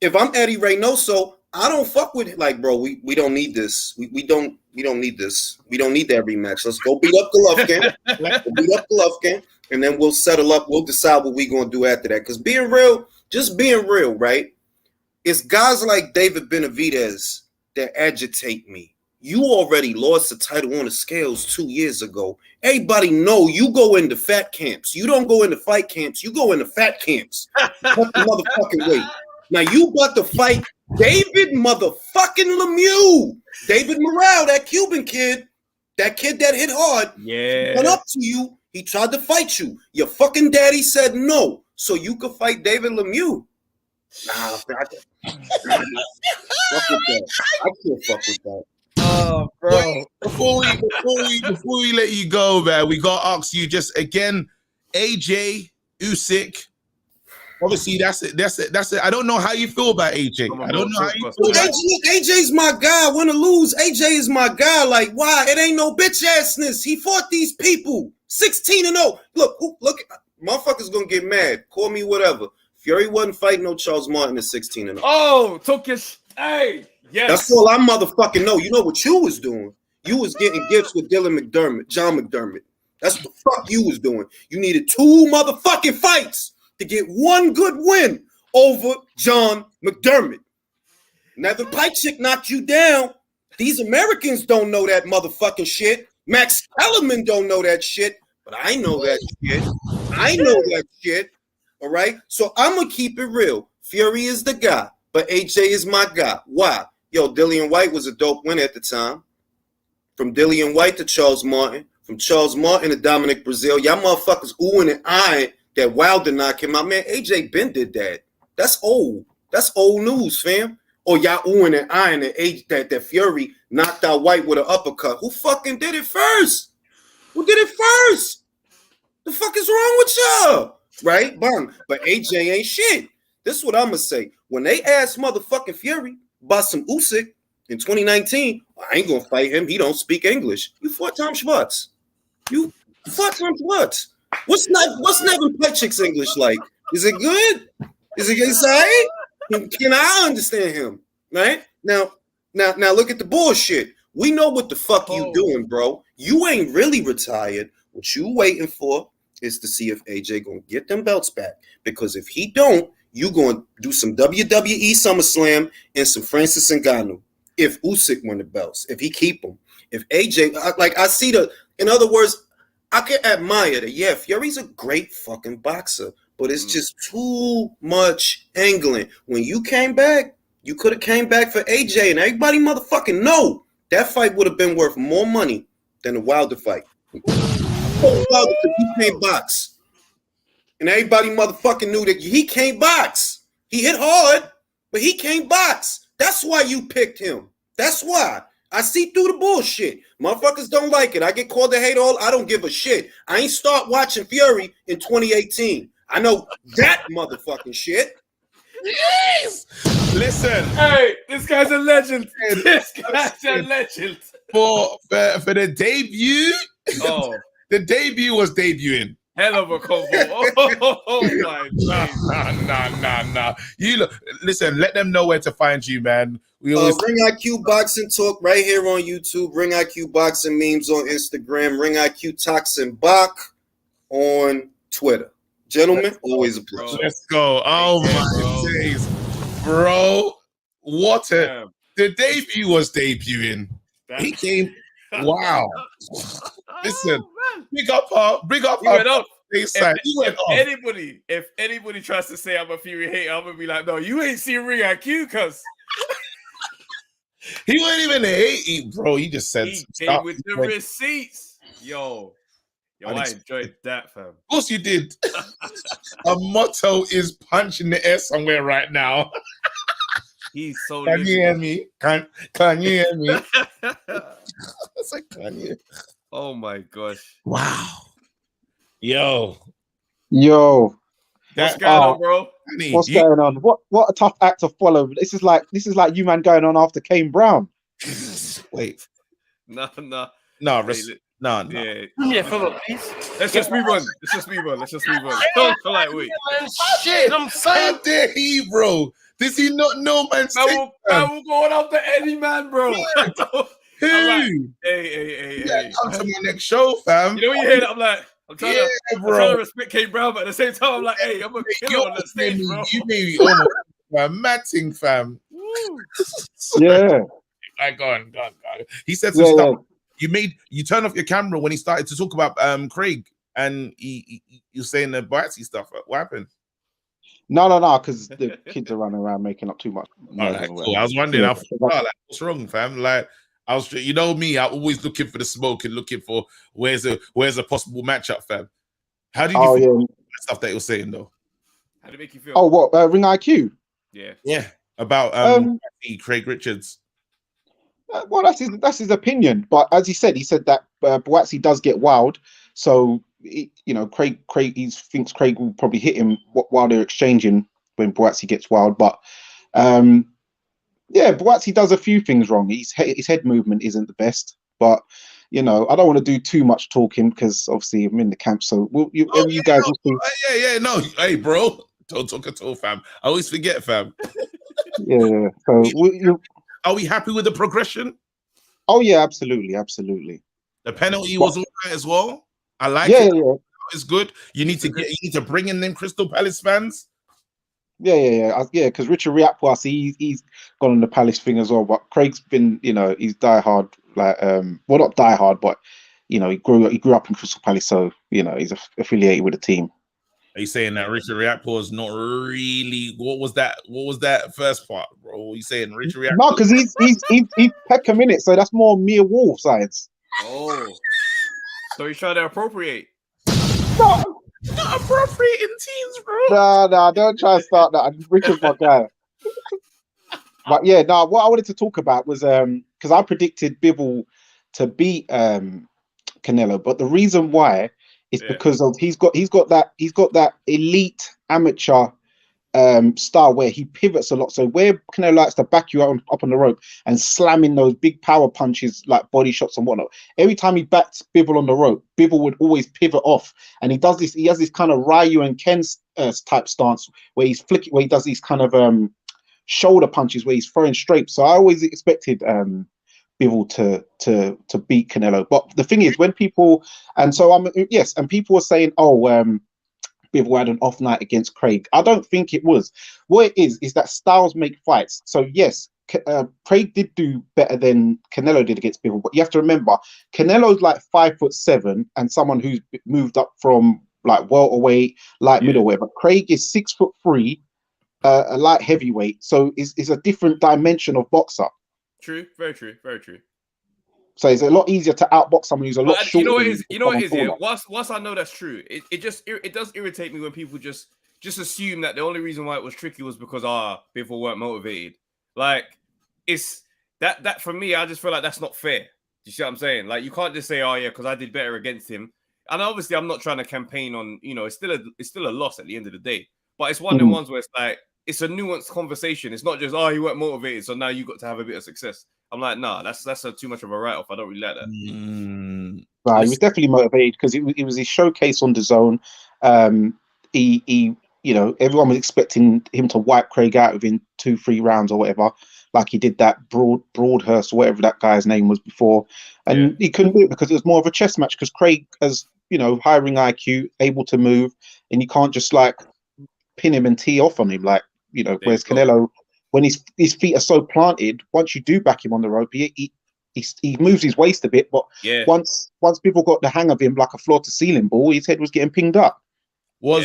if I'm Eddie Reynoso, I don't fuck with it. Like, bro, we don't need this. We don't need this. We don't need that rematch. Let's go beat up Golovkin. And then we'll settle up. We'll decide what we're going to do after that. Because being real, right? It's guys like David Benavidez that agitate me. You already lost the title on the scales 2 years ago. Everybody know you go into fat camps. You don't go into fight camps. You go into fat camps. Cut the motherfucking weight. Now you about to fight David motherfucking Lemieux. David Morale, that Cuban kid. That kid that hit hard. Yeah. Went up to you. He tried to fight you. Your fucking daddy said no, so you could fight David Lemieux. Nah, fuck with that. I can't fuck with that. Oh, bro. Wait, before we let you go, man, we got to ask you just again, AJ Usyk. Obviously, that's it. I don't know how you feel about AJ. I don't know how you feel about AJ's my guy. Win or lose, AJ is my guy. Like, why? It ain't no bitch assness. He fought these people. 16-0. Look, motherfuckers gonna get mad. Call me whatever. Fury wasn't fighting no Charles Martin at 16-0. Oh, took his yes. That's all I motherfucking know. You know what you was doing? You was getting gifts with John McDermott. That's what the fuck you was doing. You needed 2 motherfucking fights to get one good win over John McDermott. Nevin Pajcik knocked you down. These Americans don't know that motherfucking shit. Max Kellerman don't know that shit, but I know that shit. All right? So I'm going to keep it real. Fury is the guy, but AJ is my guy. Why? Yo, Dillian White was a dope win at the time. From Dillian White to Charles Martin, from Charles Martin to Dominic Brazil. Y'all motherfuckers oohing and eyeing that Wilder knocked him out. Man, AJ Ben did that. That's old. That's old news, fam. Or y'all oohing and eyeing that Fury knocked out White with an uppercut. Who fucking did it first? Who did it first? The fuck is wrong with y'all? Right? Bang. But AJ ain't shit. This is what I'm going to say. When they asked motherfucking Fury about some Usyk in 2019, I ain't going to fight him. He don't speak English. You fought Tom Schwartz. You fought Tom Schwartz. What's Nevin Petchick's English like? Is it good? Is it inside? Can I understand him? Right? Now look at the bullshit. We know what the fuck you doing, bro. You ain't really retired. What you waiting for is to see if AJ gonna get them belts back. Because if he don't, you gonna do some WWE SummerSlam and some Francis Ngannou. If Usyk win the belts, if he keep them, if AJ, I see in other words, I can admire that. Yeah, Fury's a great fucking boxer, but it's just too much angling. When you came back, you could have came back for AJ, and everybody motherfucking know that fight would have been worth more money than the Wilder fight. Wilder, he can't box. And everybody motherfucking knew that he can't box. He hit hard, but he can't box. That's why you picked him. That's why. I see through the bullshit. Motherfuckers don't like it. I get called a hater. I don't give a shit. I ain't start watching Fury in 2018. I know that motherfucking shit. Yes. Listen. Hey, this guy's a legend. This guy's a legend. For the debut, the debut was debuting. Hell of a combo. Oh my God. Nah. You look, listen, let them know where to find you, man. We always Ring IQ Boxing Talk right here on YouTube. Ring IQ Boxing Memes on Instagram. Ring IQ Toxin Bach on Twitter. Gentlemen, always a pleasure. Let's go. Oh my days, bro. What a the debut was debuting. He came. Wow. Listen, big up her. He went up. If anybody tries to say I'm a Fury hater, I'm gonna be like, no, you ain't seen Ring IQ, cuz he wasn't even hating, bro. He just said he came with the receipts. Yo, I enjoyed that, fam. Of course you did. A motto is punching the air somewhere right now. He's so Can you hear me? Can you hear me? It's like, can you? Oh my gosh. Wow. Yo. What's going on, bro? What's going on? What a tough act to follow. This is like you, man, going on after Kane Brown. Wait. No. No. Yeah, Philip, please. Let's just move on. Don't feel like wait. Shit, I'm saying. How dare he, bro? Does he not know, man? I will go after any man, bro. Who? Like, hey. Come to my next show, fam. You know when you hear that, I'm trying to respect Kane Brown, but at the same time, I'm like, hey, I'm gonna kill on the stage, bro. You made me matting, fam. Yeah. Go on. He said some stuff. You turned off your camera when he started to talk about Craig, and you're saying the Boatsy stuff. What happened? No, because the kids are running around making up too much. Cool. I was wondering, what's wrong, fam? Like, I was, you know me, I'm always looking for the smoke and looking for where's a possible matchup, fam. How did you feel about the stuff that you were saying, though? How did it make you feel? Oh, what? Ring IQ? Yeah. About Craig Richards. Well, that's his opinion, but as he said that Boatsy does get wild, so Craig he thinks Craig will probably hit him while they're exchanging when Boatsy gets wild, but Boatsy does a few things wrong. His head movement isn't the best, but I don't want to do too much talking because obviously I'm in the camp, so you guys will see. No, hey, bro, don't talk at all, fam. I always forget, fam. Yeah, so are we happy with the progression? Oh yeah, absolutely. The penalty was all right as well. I like it. Yeah. It's good. You need to bring in them Crystal Palace fans. Yeah. Because Richard Riapwas, he's gone on the Palace thing as well. But Craig's been, he's diehard. Like, well, not diehard, but he grew up in Crystal Palace, so he's affiliated with the team. Are you saying that Richard Riapwas is not really? What was that first part, bro? Are you saying Richard Riapwas? No, because he's Peckham in it, so that's more Mia Wolf sides. Oh. So he's trying to appropriate. Not appropriating teams, bro. No, don't try to start that. Richard's my guy. But yeah, no, what I wanted to talk about was because I predicted Bivol to beat Canelo, but the reason why is because of he's got that elite amateur style where he pivots a lot. So where Canelo likes to back you up on the rope and slamming those big power punches like body shots and whatnot. Every time he backed Bivol on the rope, Bivol would always pivot off, and he does this. He has this kind of Ryu and Ken type stance where he's flicking, where he does these kind of shoulder punches where he's throwing straight. So I always expected Bivol to beat Canelo. But the thing is, when people and people were saying, oh, Bivol had an off night against Craig. I don't think it was. What it is that styles make fights. So yes, Craig did do better than Canelo did against Bivol, but you have to remember, Canelo's like 5'7" and someone who's moved up from like welterweight, light middleweight. But Craig is 6'3", a light heavyweight. So it's a different dimension of boxer. True, very true, very true. So it's a lot easier to outbox someone who's a lot shorter. You know what it is here? Once I know that's true, it does irritate me when people just assume that the only reason why it was tricky was because people weren't motivated. Like it's that for me, I just feel like that's not fair. Do you see what I'm saying? Like you can't just say, oh yeah, because I did better against him. And obviously I'm not trying to campaign on, it's still a loss at the end of the day. But it's one of the ones where it's like it's a nuanced conversation. It's not just he weren't motivated, so now you got to have a bit of success. I'm like, nah, that's too much of a write-off. I don't really like that. Right, he was definitely motivated because it was his showcase on the zone. He everyone was expecting him to wipe Craig out within 2-3 rounds or whatever, like he did that Broadhurst or whatever that guy's name was before, and he couldn't do it because it was more of a chess match. Because Craig has high ring IQ, able to move, and you can't just like pin him and tee off on him like whereas Canelo, when his feet are so planted, once you do back him on the rope, he moves his waist a bit, but once people got the hang of him like a floor to ceiling ball, his head was getting pinged up. Was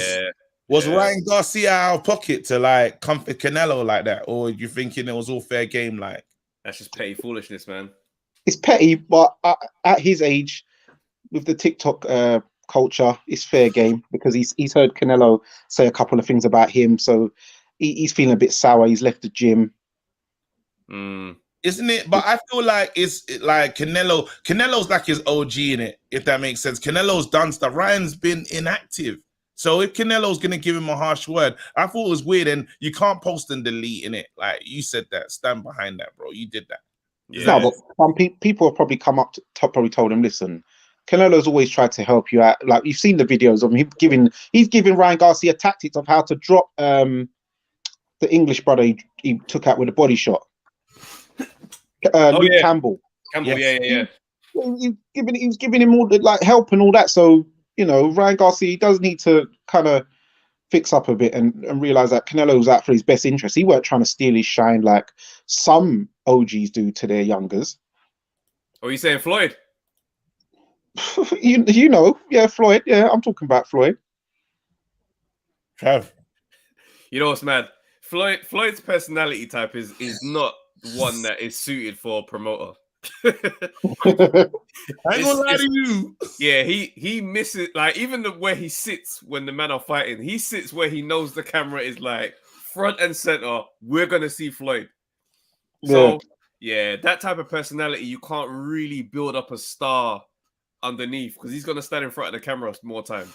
Ryan Garcia out of pocket to like comfort Canelo like that, or you thinking it was all fair game? Like that's just petty foolishness, man. It's petty, but at his age, with the TikTok culture, it's fair game because he's heard Canelo say a couple of things about him, so he's feeling a bit sour. He's left the gym. Isn't it? But I feel like it's like Canelo's like his OG in it, if that makes sense. Canelo's done stuff. Ryan's been inactive. So if Canelo's going to give him a harsh word, I thought it was weird. And you can't post and delete in it. Like you said that. Stand behind that, bro. You did that. No, but some people have probably come up to probably told him, listen, Canelo's always tried to help you out. Like you've seen the videos of him he's giving Ryan Garcia tactics of how to drop the English brother he took out with a body shot. Luke Campbell. Yeah. He was giving him all the like help and all that. So Ryan Garcia, he does need to kind of fix up a bit and realize that Canelo was out for his best interest. He weren't trying to steal his shine like some OGs do to their youngers. Oh, you saying Floyd? Floyd. Yeah, I'm talking about Floyd. Trav. You know what's mad? Floyd's personality type is not one that is suited for a promoter. I ain't gonna lie to you. Yeah, he misses like even where he sits when the men are fighting. He sits where he knows the camera is like front and center. We're gonna see Floyd. So that type of personality, you can't really build up a star underneath because he's gonna stand in front of the camera more time.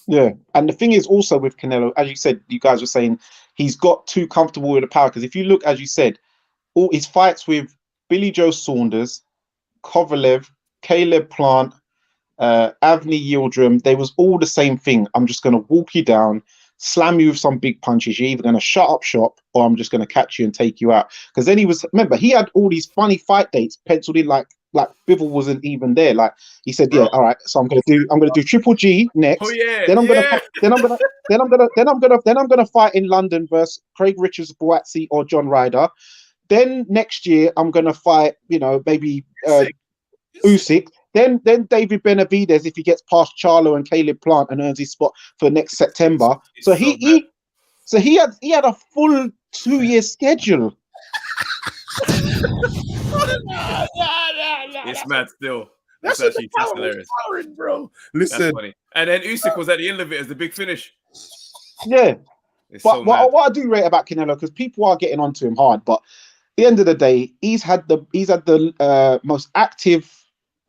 Yeah, and the thing is also with Canelo, as you said, you guys were saying he's got too comfortable with the power. Because if you look, as you said, all his fights with Billy Joe Saunders, Kovalev, Caleb Plant, Avni Yildirim, they was all the same thing. I'm just going to walk you down, slam you with some big punches. You're either going to shut up shop or I'm just going to catch you and take you out. Because then he had all these funny fight dates penciled in like Bivol wasn't even there. Like he said, all right, so I'm gonna do Triple G next. Oh yeah. Then I'm gonna fight in London versus Craig Richards, Boatsi, or John Ryder. Then next year I'm gonna fight, maybe Usyk. Then David Benavidez if he gets past Charlo and Caleb Plant and earns his spot for next September. So he had a full 2-year schedule. It's mad still. That's actually what the power was hilarious. powering, bro. That's Listen, funny. And then Usyk was at the end of it as the big finish. Yeah. It's But so mad. what I do rate about Canelo, because people are getting onto him hard, but at the end of the day, he's had the most active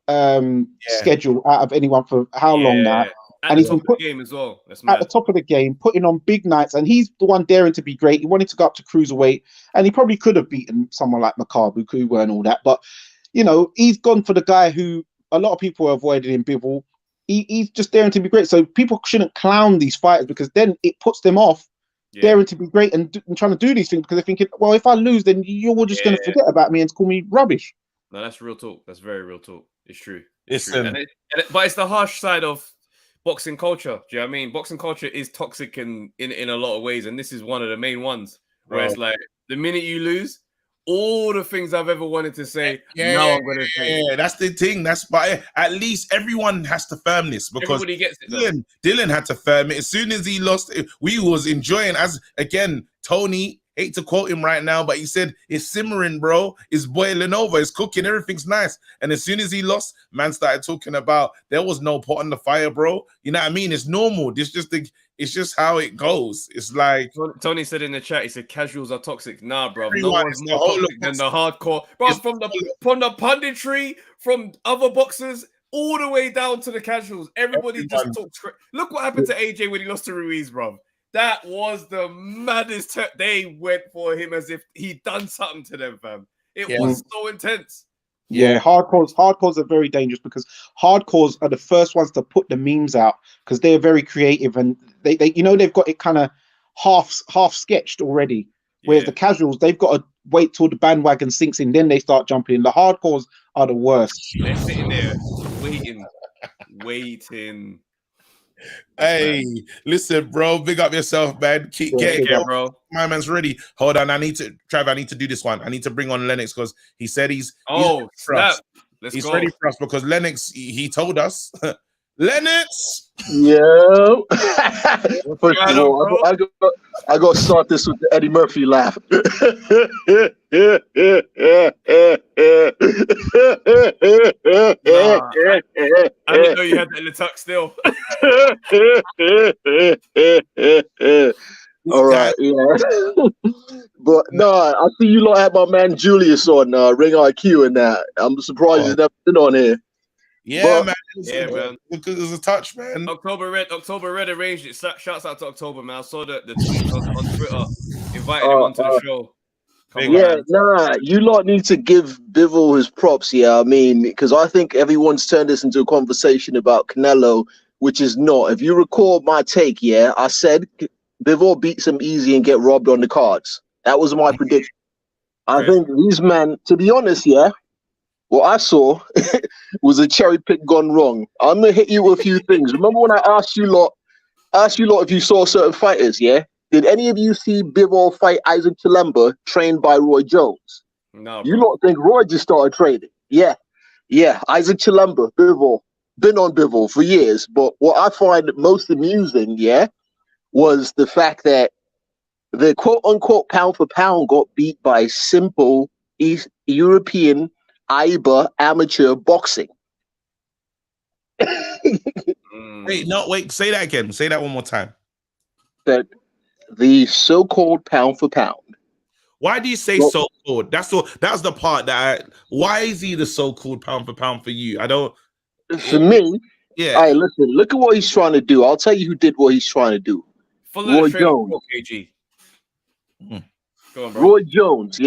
schedule out of anyone for how long now? At the top of the game as well. That's mad. At the top of the game, putting on big nights, and he's the one daring to be great. He wanted to go up to cruiserweight, and he probably could have beaten someone like Makabu, Kuba, and all that. But you know, he's gone for the guy who a lot of people avoided in Bivol. He's just daring to be great. So people shouldn't clown these fighters, because then it puts them off daring to be great and trying to do these things, because they're thinking, well, if I lose, then you're all just going to forget about me and call me rubbish. No, that's real talk. That's very real talk. It's true. Listen. But it's the harsh side of boxing culture. Do you know what I mean? Boxing culture is toxic in a lot of ways, and this is one of the main ones. Where it's like the minute you lose, all the things I've ever wanted to say, now I'm gonna say. Yeah, that's the thing. That's why at least everyone has to firm this, because everybody gets it. Dylan had to firm it. As soon as he lost, we was enjoying. As again, Tony, hate to quote him right now, but he said it's simmering, bro. It's boiling over. It's cooking. Everything's nice. And as soon as he lost, man started talking about there was no pot on the fire, bro. You know what I mean? It's normal. It's just how it goes. It's like Tony said in the chat. He said casuals are toxic. Nah, bro. Everyone No one's more toxic than the hardcore. Bro, from the punditry, from other boxers, all the way down to the casuals. Everybody just talks. Look what happened to AJ when he lost to Ruiz, bro. That was the maddest. They went for him as if he'd done something to them, fam. It was so intense. Yeah, hardcores are very dangerous, because hardcores are the first ones to put the memes out, because they're very creative, and they they've got it kind of half sketched already. Whereas the casuals, they've got to wait till the bandwagon sinks in, then they start jumping in. The hardcores are the worst. They're sitting there waiting. Hey, listen, bro. Big up yourself, man. Keep getting it, bro. My man's ready. Hold on, I need to do this one. I need to bring on Lennox, because he said he's snap. He's ready for us, because Lennox, he told us. Lennox. Yo. First of all, I got to start this with the Eddie Murphy laugh. I didn't know you had that in the tuck still. All right, yeah. But no, I see you lot had my man Julius on Ring IQ and that. I'm surprised he's never been on here. Yeah, but, man. Because there's a touch, man. October Red arranged it. Shouts out to October, man. I saw the tweet on Twitter inviting him onto the show. You lot need to give Bivol his props, I mean, because I think everyone's turned this into a conversation about Canelo, which is not. If you recall my take, I said Bivol beats him easy and get robbed on the cards. That was my prediction. I think these men, to be honest, what I saw was a cherry pick gone wrong. I'm gonna hit you with a few things. Remember when I asked you lot if you saw certain fighters, Did any of you see Bivol fight Isaac Chilemba trained by Roy Jones? No. You lot think Roy just started training? Yeah. Isaac Chilemba, Bivol, been on Bivol for years. But what I find most amusing, was the fact that the quote-unquote pound for pound got beat by simple East European IBA amateur boxing. Wait, say that again. Say that one more time. That the so-called pound for pound. Why do you say so-called? That's the part that why is he the so-called pound for pound for you? I don't. For me, all right, listen, look at what he's trying to do. I'll tell you who did what he's trying to do. Roy Jones. KG. Go on, bro. Roy Jones,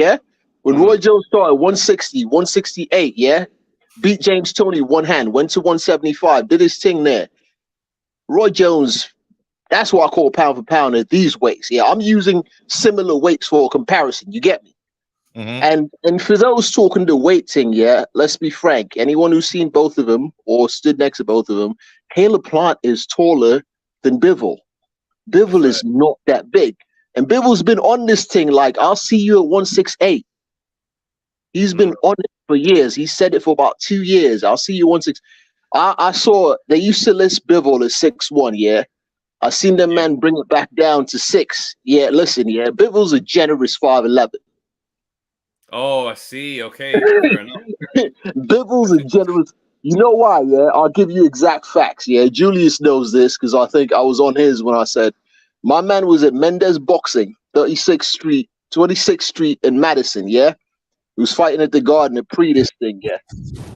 When Roy Jones started 160, 168, beat James Toney one hand, went to 175, did his thing there. Roy Jones, that's what I call pound for pound at these weights. I'm using similar weights for comparison. You get me? And for those talking the weight thing, let's be frank. Anyone who's seen both of them or stood next to both of them, Caleb Plant is taller than Bivol. Bivol is not that big. And Bivol's been on this thing like, I'll see you at 168. He's been on it for years. He said it for about 2 years. I'll see you 168. I saw they used to list Bivol as 6'1", I seen them man bring it back down to 6. Listen, Bivol's a generous 5'11". Oh, I see. Okay, fair enough. Bivol's a generous You know why? Yeah, I'll give you exact facts. Yeah, Julius knows this because I think I was on his when I said my man was at Mendez Boxing, 26th Street in Madison. Yeah, he was fighting at the Garden at pre this thing. Yeah,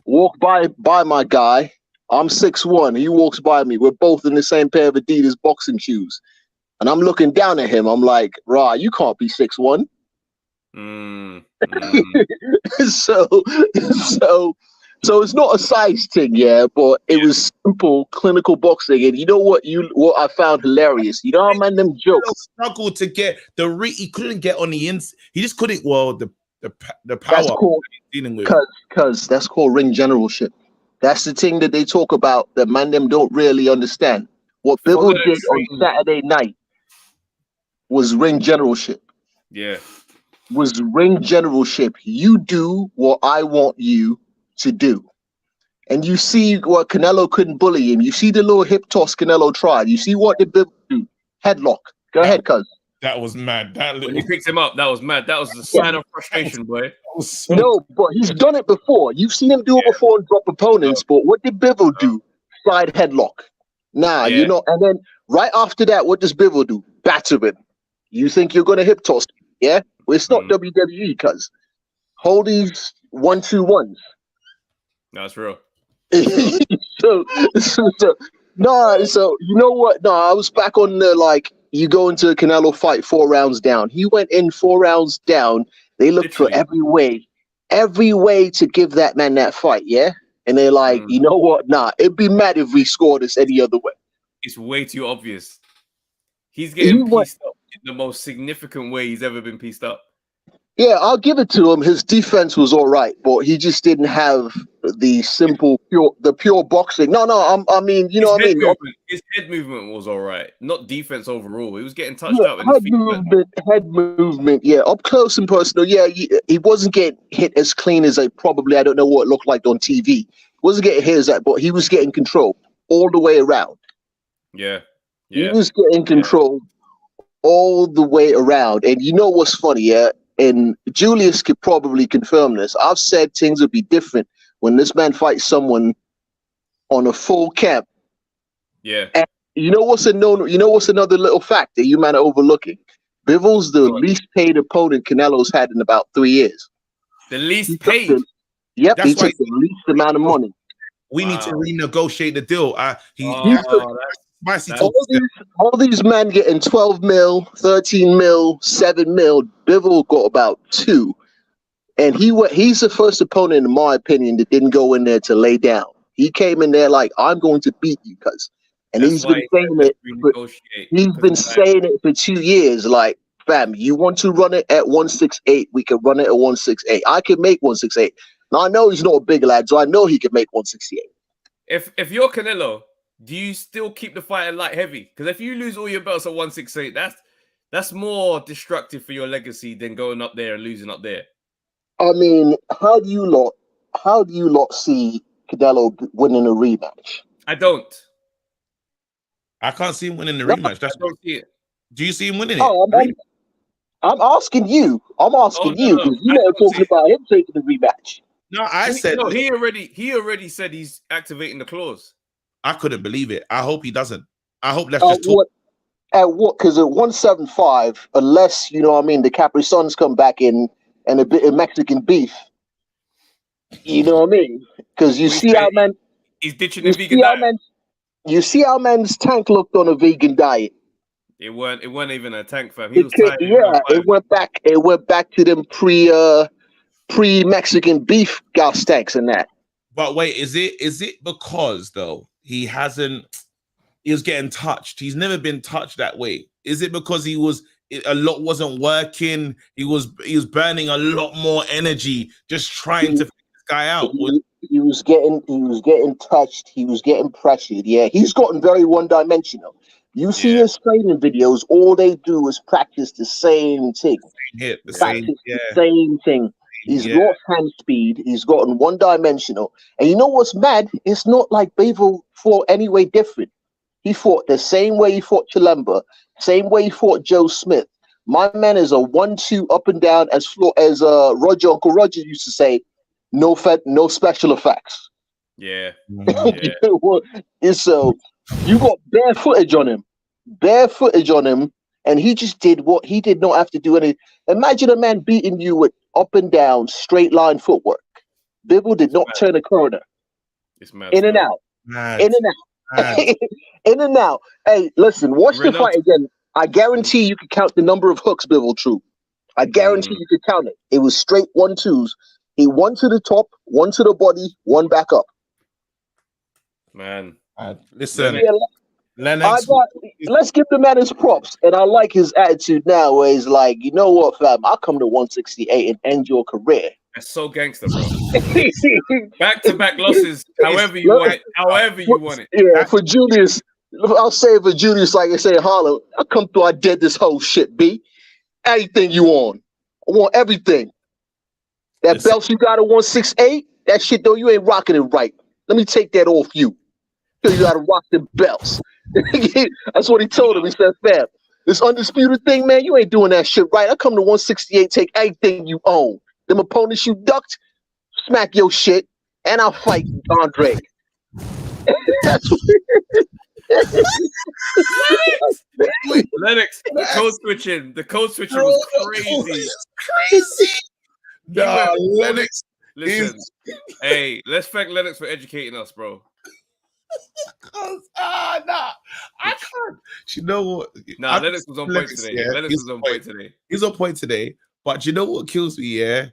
walk by my guy. I'm 6'1". He walks by me. We're both in the same pair of Adidas boxing shoes, and I'm looking down at him. I'm like, "Rah, you can't be 6'1". So it's not a size thing, yeah, but it was simple clinical boxing. And you know what I found hilarious? You know how man them jokes struggled to get he couldn't get on the ins. He just couldn't. Well, the power that's called, dealing with because that's called ring generalship. That's the thing that they talk about that man them don't really understand. What Bivol did on Saturday night was ring generalship. Yeah. Was ring generalship. You do what I want you to do. And you see what Canelo couldn't bully him. You see the little hip toss Canelo tried. You see what did Bivol do? Headlock. Go ahead, cuz. That was mad. When he picked him up, that was mad. That was a sign of frustration, boy. No, but he's done it before. You've seen him do it before and drop opponents. But what did Bivol do? Slide headlock. You know. And then right after that, what does Bivol do? Batter him. You think you're going to hip toss? Yeah. Well, it's not WWE, cuz. Hold these 1-2-1s. No, it's real. So you know what? No, I was back on the you go into a Canelo fight 4 rounds down. He went in 4 rounds down. They looked for every way to give that man that fight, yeah? And they're like, you know what? Nah, it'd be mad if we scored this any other way. It's way too obvious. He's getting pieced up in the most significant way he's ever been pieced up. Yeah, I'll give it to him. His defense was all right, but he just didn't have the simple, pure boxing. No, I mean, you know what I mean? His head movement was all right, not defense overall. He was getting touched up. Head movement, yeah. Up close and personal, yeah. He wasn't getting hit as clean as I don't know what it looked like on TV. Wasn't getting hit as that, but he was getting control all the way around. Yeah. He was getting control all the way around. And you know what's funny, yeah? And Julius could probably confirm this. I've said things would be different when this man fights someone on a full camp. Yeah. And you know what's another little fact that you man are overlooking? Bivol's the least paid opponent Canelo's had in about 3 years. The least paid? Yep, he took the least amount of money. We need to renegotiate the deal. All these men getting 12 mil, 13 mil, 7 mil. Bivol got about 2. And he's the first opponent, in my opinion, that didn't go in there to lay down. He came in there like, I'm going to beat you, cuz. And he's been saying it for 2 years, like, fam, you want to run it at 168, we can run it at 168. I can make 168. Now I know he's not a big lad, so I know he can make 168. If you're Canelo, do you still keep the fight at light heavy? Because if you lose all your belts at 168, that's more destructive for your legacy than going up there and losing up there. I mean, how do you lot see Canelo winning a rematch? I don't. I can't see him winning the rematch. I don't see it. Do you see him winning it? I'm asking you. You because you know talking about him taking the rematch. No, I said he already said he's activating the clause. I couldn't believe it. I hope he doesn't. I hope let's just talk. At what? Because at 175, unless you know what I mean, the Capri Suns come back in and a bit of Mexican beef. You know what I mean? Because you see how man he's ditching the vegan diet. You see how man's tank looked on a vegan diet. It weren't even a tank, fam. He was tired. Yeah, it went back to them pre-Mexican beef gas tanks and that. But wait, is it because though he was getting touched? He's never been touched that way. Is it because a lot wasn't working? He was burning a lot more energy just trying to figure this guy out. He was getting touched. He was getting pressured. Yeah, he's gotten very one-dimensional. You see his training videos. All they do is practice the same thing. The same thing. He's lost hand speed. He's gotten one-dimensional. And you know what's mad? It's not like Bivol fought any way different. He fought the same way he fought Chilemba, same way he fought Joe Smith. My man is a 1-2 up and down, as Uncle Roger used to say, no special effects. Yeah. You know what? So you got bare footage on him, and he just did what he did not have to do any. Imagine a man beating you with up and down, straight line footwork. Bivol did not turn a corner. It's mad. In and out. Mad. In and out. In and out. Hey, listen, watch the fight again. I guarantee you can count the number of hooks Bivol threw. I guarantee you could count it. It was straight 1-2s. He one to the top, one to the body, one back up. Man. Listen, Lennox, let's give the man his props. And I like his attitude now where he's like, you know what, fam, I'll come to 168 and end your career. That's so gangster, bro. Back-to-back losses, however you want it. Yeah, for Julius, I'll say it for Julius, like I say in Harlem, I'll come through, I did this whole shit, B. Anything you want. I want everything. That belt you got at 168, that shit, though, you ain't rocking it right. Let me take that off you. You gotta rock the belts. That's what he told him. He said, fam, this undisputed thing, man, you ain't doing that shit right. I come to 168, take everything you own. Them opponents you ducked, smack your shit, and I'll fight Andre. That's what Lennox, the code switching was crazy. Crazy. Nah, Lennox. Listen, hey, let's thank Lennox for educating us, bro. I can't. You know what? Nah, Lennox was on point today. Yeah, Lennox was on point today. He's on point today. But you know what kills me? Yeah,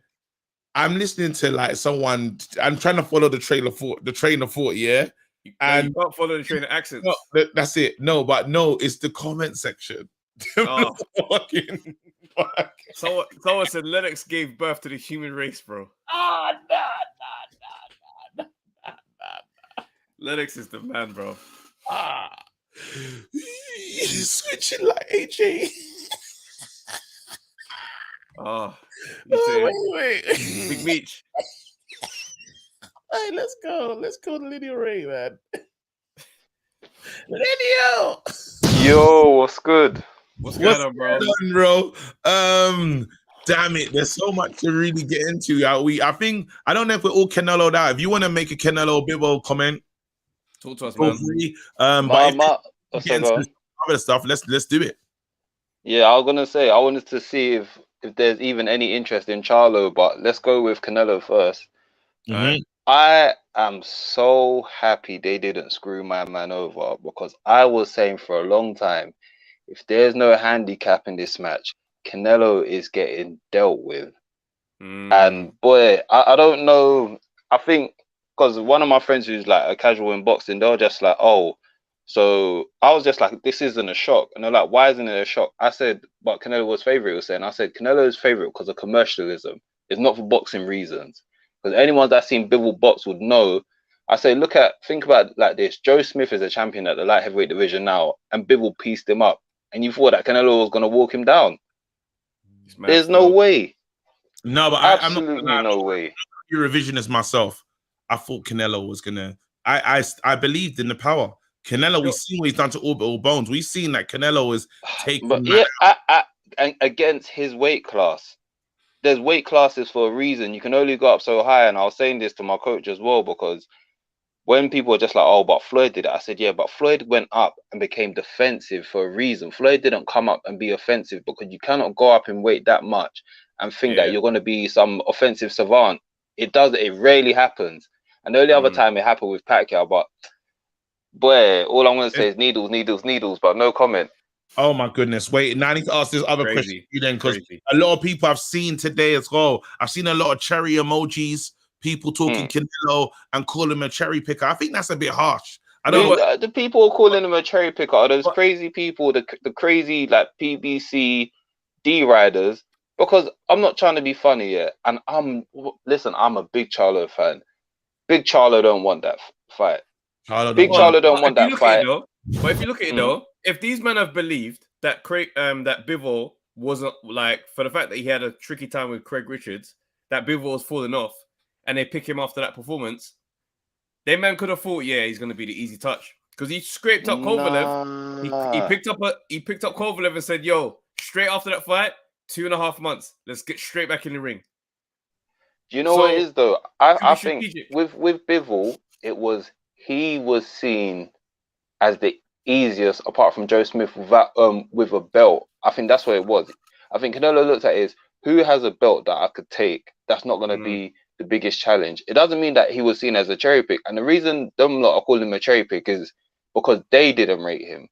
I'm listening to like someone. I'm trying to follow the train of thought. Yeah, and you can't follow the train of accents. No, that's it. No, it's the comment section. Oh. Someone said Lennox gave birth to the human race, bro. Oh, nah. Lennox is the man, bro. He's switching like AJ. Wait. Big Meech. Hey, let's go. Let's go to Lydia Ray, man. Lydia! Yo, what's good? What's going on, bro? Damn it, there's so much to really get into. I don't know if we're all Canelo'd out. If you want to make a Canelo Bivol comment, talk to us, man. Free. But other stuff, let's do it. Yeah, I was gonna say I wanted to see if there's even any interest in Charlo, but let's go with Canelo first. Mm-hmm. I am so happy they didn't screw my man over, because I was saying for a long time, if there's no handicap in this match, Canelo is getting dealt with. And boy, I don't know. I think because one of my friends who's like a casual in boxing, they're just like, oh, so I was just like, this isn't a shock. And they're like, why isn't it a shock? I said, but Canelo was favorite, was saying. I said, Canelo is favorite because of commercialism. It's not for boxing reasons. Because anyone that's seen Bivol box would know. I say, think about it like this. Joe Smith is a champion at the light heavyweight division now, and Bivol pieced him up. And you thought that Canelo was going to walk him down. There's no way. No, but absolutely no way. You're a revisionist myself. I thought Canelo was gonna. I believed in the power. Canelo, we've seen what he's done to Orbital Bones. We've seen that Canelo is taking. But yeah, against his weight class, there's weight classes for a reason. You can only go up so high. And I was saying this to my coach as well, because when people are just like, oh, but Floyd did it, I said, yeah, but Floyd went up and became defensive for a reason. Floyd didn't come up and be offensive, because you cannot go up in weight that much and think that you're going to be some offensive savant. It rarely happens. And the only other time it happened with Pacquiao, but boy, all I'm going to say is needles, but no comment. Oh my goodness. Wait, now I need to ask this other question to you then, because a lot of people I've seen today as well, I've seen a lot of cherry emojis, people talking Canelo and calling him a cherry picker. I think that's a bit harsh. I don't know. The people calling him a cherry picker are those crazy people, the crazy like PBC D riders, because I'm not trying to be funny yet. And I'm a big Charlo fan. Big Charlo don't want that fight. Charlo don't want that fight. But if you look at it though, if these men have believed that that Bivol wasn't like, for the fact that he had a tricky time with Craig Richards, that Bivol was falling off, and they pick him after that performance, they man could have thought, yeah, he's going to be the easy touch, because he scraped up Kovalev. He picked up Kovalev and said, "Yo, straight after that fight, 2.5 months, let's get straight back in the ring." Do you know what it is though? I think with Bivol, he was seen as the easiest, apart from Joe Smith, without with a belt. I think that's what it was. I think Canelo looked at it as, who has a belt that I could take that's not going to be the biggest challenge. It doesn't mean that he was seen as a cherry pick. And the reason them lot are calling him a cherry pick is because they didn't rate him.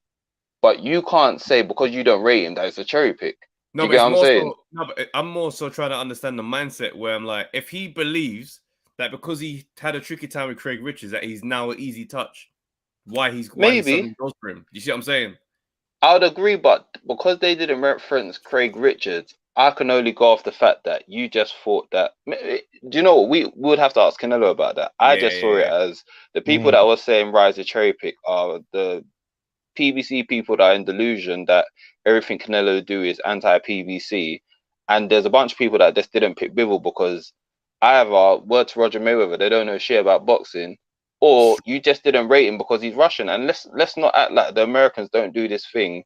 But you can't say because you don't rate him that it's a cherry pick. No, Do you but get it's what I'm more saying? so, no, but I'm more so trying to understand the mindset where I'm like, if he believes that because he had a tricky time with Craig Richards, that he's now an easy touch, why he suddenly goes for him. You see what I'm saying? I would agree, but because they didn't reference Craig Richards, I can only go off the fact that you just thought that. Do you know what? We would have to ask Canelo about that. I just saw it as the people that were saying Rise a cherry pick are the PBC people that are in delusion that everything Canelo do is anti-PBC, and there's a bunch of people that just didn't pick Bivol because either, word to Roger Mayweather, they don't know shit about boxing, or you just didn't rate him because he's Russian. And let's not act like the Americans don't do this thing.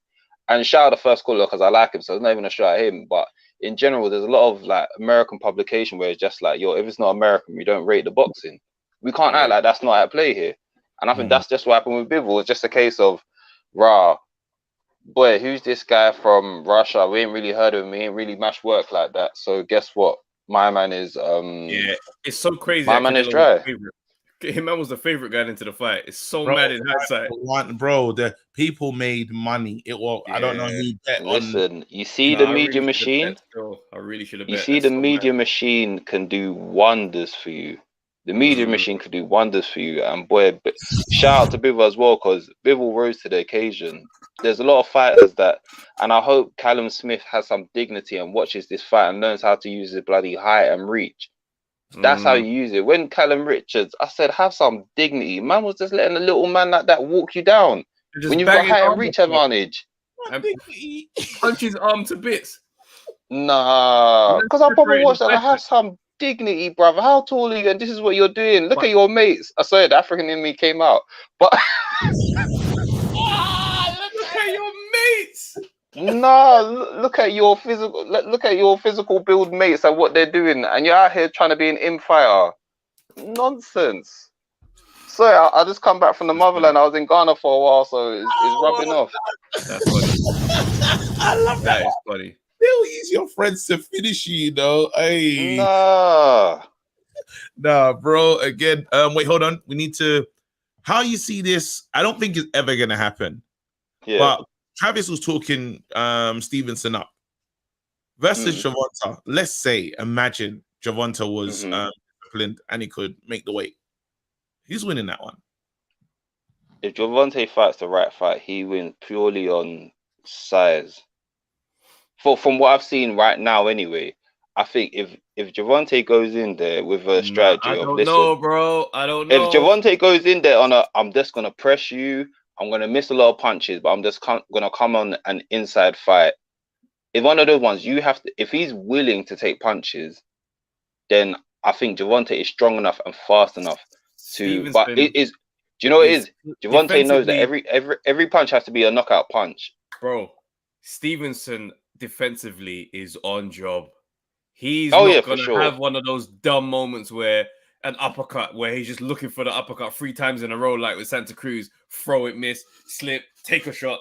And shout out the first caller because I like him, so it's not even a shot at him. But in general, there's a lot of like American publication where it's just like, yo, if it's not American, we don't rate the boxing. We can't act like that's not at play here. And I think that's just what happened with Bivol. It's just a case of, rah, boy, who's this guy from Russia? We ain't really heard of him. He ain't really mashed work like that. So guess what? My man is it's so crazy. My man is dry. Him man was the favorite guy into the fight. It's so mad in hindsight. Bro, the people made money. It was I don't know who bet Listen, you see the media machine? I really should have You bet. see the media machine can do wonders for you. The media machine could do wonders for you. And boy, shout out to Bivol as well, because Bivol rose to the occasion. There's a lot of fighters that, and I hope Callum Smith has some dignity and watches this fight and learns how to use his bloody height and reach. That's how you use it. When Callum Richards, I said, have some dignity. Man was just letting a little man like that walk you down. When you've got height and reach advantage. And punch his arm to bits. Nah, because I probably watched that. I have some dignity, brother. How tall are you? And this is what you're doing. Look at your mates. I saw the African in me came out. But look at your mates. Nah, look at your physical. Look at your physical build mates and what they're doing, and you're out here trying to be an infighter. Nonsense. So I just come back from the motherland. I was in Ghana for a while, so it's rubbing off. That's funny. I love that. That is funny. They'll use your friends to finish you, know. Hey. Nah, bro. Again, wait, hold on. We need to. How you see this? I don't think it's ever gonna happen. Yeah. But Travis was talking Stevenson up versus Gervonta. Let's say, imagine Gervonta was disciplined and he could make the weight. Who's winning that one? If Gervonta fights the right fight, he wins purely on size. From what I've seen right now, anyway, I think if Gervonta goes in there with a strategy I don't know, bro. I don't know. If Gervonta goes in there on I'm just gonna press you. I'm going to miss a lot of punches, but I'm just going to come on an inside fight. If one of those ones, you have to, if he's willing to take punches, then I think Gervonta is strong enough and fast enough to, but it is, do you know what it is? Gervonta knows that every punch has to be a knockout punch. Bro, Stevenson defensively is on job. He's not going to have one of those dumb moments where an uppercut where he's just looking for the uppercut 3 times in a row, like with Santa Cruz, throw it, miss, slip, take a shot,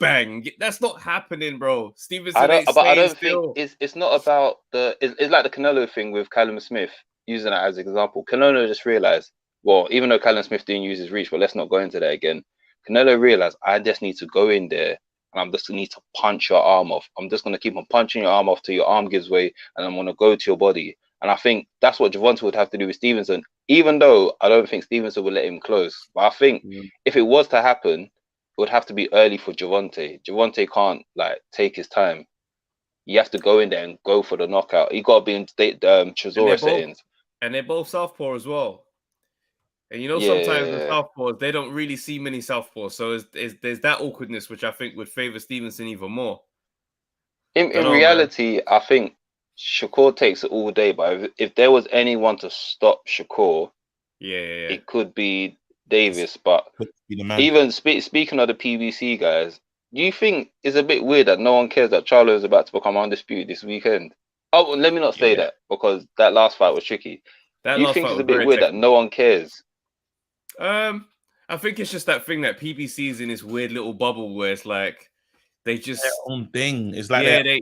bang. That's not happening, bro. Stevenson I don't think it's not about it's like the Canelo thing with Callum Smith, using that as an example. Canelo just realized, well, even though Callum Smith didn't use his reach, but let's not go into that again. Canelo realized, I just need to go in there and I'm just need to punch your arm off. I'm just going to keep on punching your arm off till your arm gives way and I'm going to go to your body. And I think that's what Gervonta would have to do with Stevenson, even though I don't think Stevenson would let him close. But I think if it was to happen, it would have to be early for Gervonta. Gervonta can't like take his time. You have to go in there and go for the knockout. You got to be in Chisora settings. And they're both southpaw as well. And you know, sometimes the southpaws, they don't really see many southpaws. So there's that awkwardness, which I think would favor Stevenson even more. In reality, I think Shakur takes it all day, but if there was anyone to stop Shakur, it could be Davis. But even speaking of the PBC guys, do you think it's a bit weird that no one cares that Charlo is about to become undisputed this weekend? Oh, let me not say that because that last fight was tricky. Do you think it's a bit weird that no one cares? I think it's just that thing that PBC is in this weird little bubble where it's like they just Their own thing. It's like they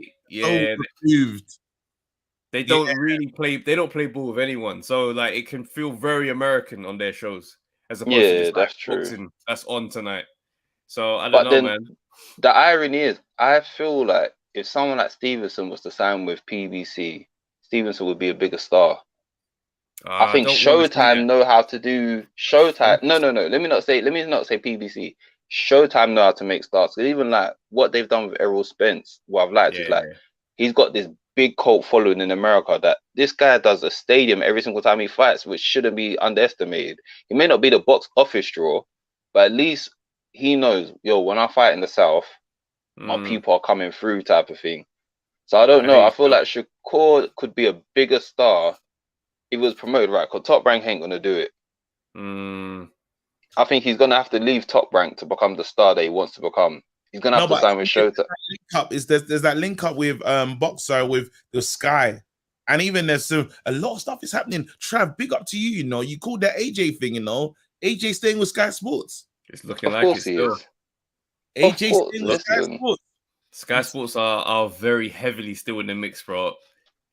don't really play. They don't play ball with anyone, so like it can feel very American on their shows as opposed to just that's like true. boxing that's on tonight. So I don't But know, then man. the irony is, I feel like if someone like Stevenson was to sign with PBC, Stevenson would be a bigger star. I think Showtime know how to do Showtime. No. Let me not say PBC. Showtime know how to make stars. Even like what they've done with Errol Spence, what I've liked is like he's got this big cult following in America that this guy does a stadium every single time he fights, which shouldn't be underestimated. He may not be the box office draw, but at least he knows, yo, when I fight in the South, my people are coming through type of thing. So I don't know. I feel like Shakur could be a bigger star if it was promoted right, because Top Rank ain't gonna do it. I think he's gonna have to leave Top Rank to become the star that he wants to become. He's gonna have to sign with Showtime. There's that link up with Boxer with the Sky, and even there's a lot of stuff is happening. Trav, big up to you. You know, you called that AJ thing. You know, AJ staying with Sky Sports. It's looking like it's still. AJ staying with Sky Sports. Sky Sports are very heavily still in the mix, bro.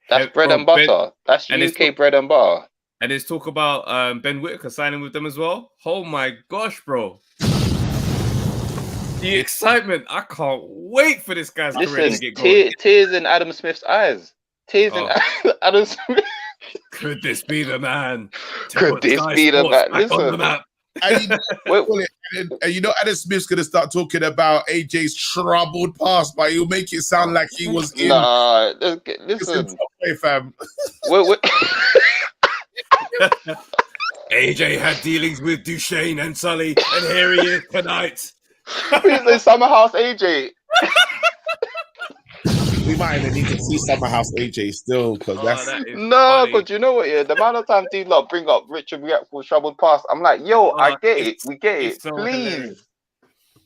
That's bread and butter. That's UK bread and butter. And there's talk about Ben Whitaker signing with them as well. Oh my gosh, bro. The excitement. I can't wait for this guy's career to get going. Tears in Adam Smith's eyes. Tears in Adam Smith. Could this be the man? Could this be the man? Listen. And you know, Adam Smith's gonna start talking about AJ's troubled past, but he'll make it sound like he was in. Nah, listen, fam. AJ had dealings with Duchesne and Sully, and here he is tonight. Please say Summer House AJ. We might even need to see Summer House AJ still, because but you know what? Yeah, the amount of time these lot bring up Richard Reactful's troubled past, I'm like, yo, I get it, we get it. So please, hilarious.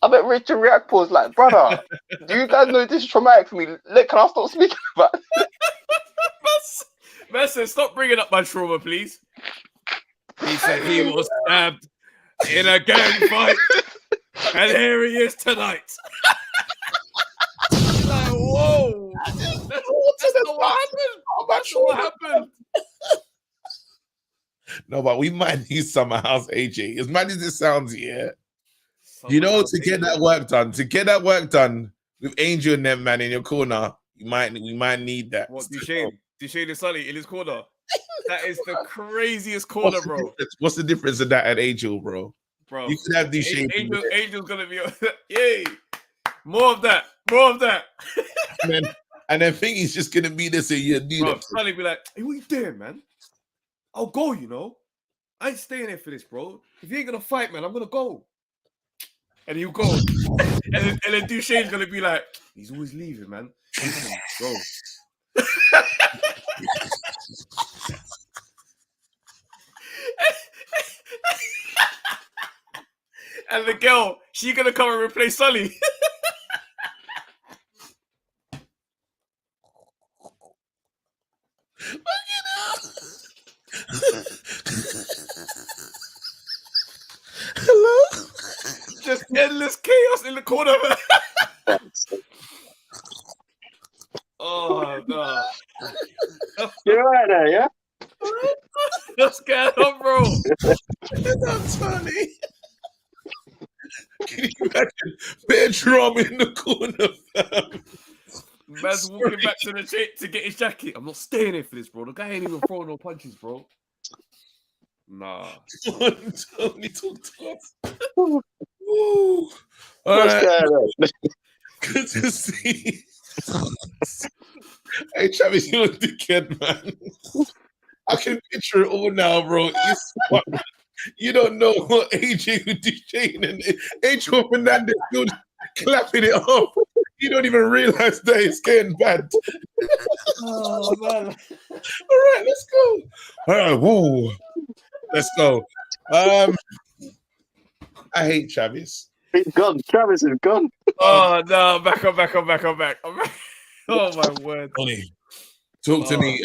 I bet Richard Reactful's like, brother, do you guys know this is traumatic for me? Look, can I stop speaking about it? Man said, stop bringing up my trauma, please. He said he was stabbed in a gang fight, and here he is tonight. Like, whoa! That's not what happened. That's not what happened. No, but we might need Summer House AJ. As mad as it sounds, yeah. You know, to get that work done with Angel and them, man, in your corner, we might need that. What, Duchesne and Sully in his corner? That is the craziest corner, bro. What's the difference of that at Angel, bro? Bro, you could have Duchesne. Angel's gonna be yay. More of that. and then think he's just gonna be this a year. Bro, Sully be like, hey, what you doing, man? I'll go, you know. I ain't staying there for this, bro. If you ain't gonna fight, man, I'm gonna go. And he'll go. and then Duchesne's gonna be like, he's always leaving, man. Go. And the girl, she gonna come and replace Sully. Hello? Just endless chaos in the corner, man. Oh no. You're right there, yeah? What's going on, bro? That's funny. Can you imagine bear drama in the corner, fam? Man's walking back to the chair to get his jacket. I'm not staying here for this, bro. The guy ain't even throwing no punches, bro. Nah. Tony, talk to us. All right. Good to see. Hey, Travis, you're a dickhead, man. I can picture it all now, bro. You don't know what AJ would do, Shane, and Angel Fernandez still clapping it off. You don't even realize that it's getting bad. Oh, man. All right, let's go. All right, whoa. Let's go. I hate Travis. He's gone. Travis is gone. Oh, no. Back on. Oh, my word. Tony, talk to me.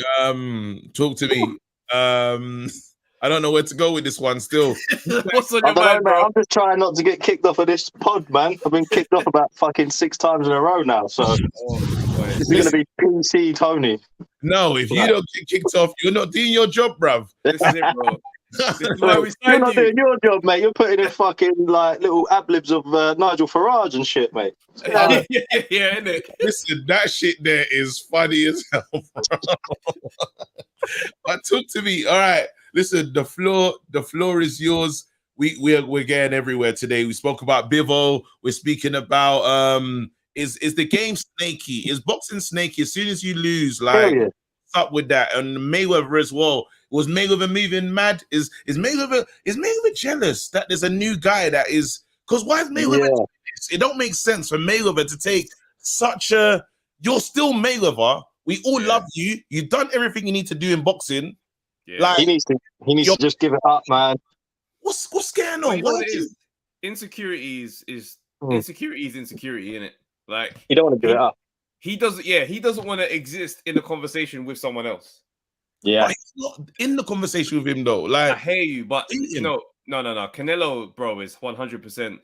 I don't know where to go with this one still. What's on I your don't know, mind, mate. bro? I'm just trying not to get kicked off of this pod, man. I've been kicked off about fucking 6 times in a row now, so this is going to be PC Tony. No, if you don't get kicked off, you're not doing your job, bruv. This is it, bro. This is why we You're signed not you. doing your job, mate. You're putting in fucking like little ad-libs of Nigel Farage and shit, mate. Yeah, innit? Listen, that shit there is funny as hell, bro. But talk to me. All right. Listen, the floor is yours. We're getting everywhere today. We spoke about Bivol. We're speaking about is the game snaky? Is boxing snaky? As soon as you lose, like what's up with that? And Mayweather as well. Was Mayweather moving mad? Is Mayweather jealous that there's a new guy that is? Because why is Mayweather? Yeah. It don't make sense for Mayweather to take such a. You're still Mayweather. We all love you. You've done everything you need to do in boxing. Yeah. Like He needs to just give it up, man. what's going But on? you know Why what it do you- is? Insecurity is insecurity, innit? Like You don't want to give it up. he doesn't want to exist in a conversation with someone else. Yeah. But he's not in the conversation with him though. I Like hear you, but Beat him. no. Canelo, bro, is 100%.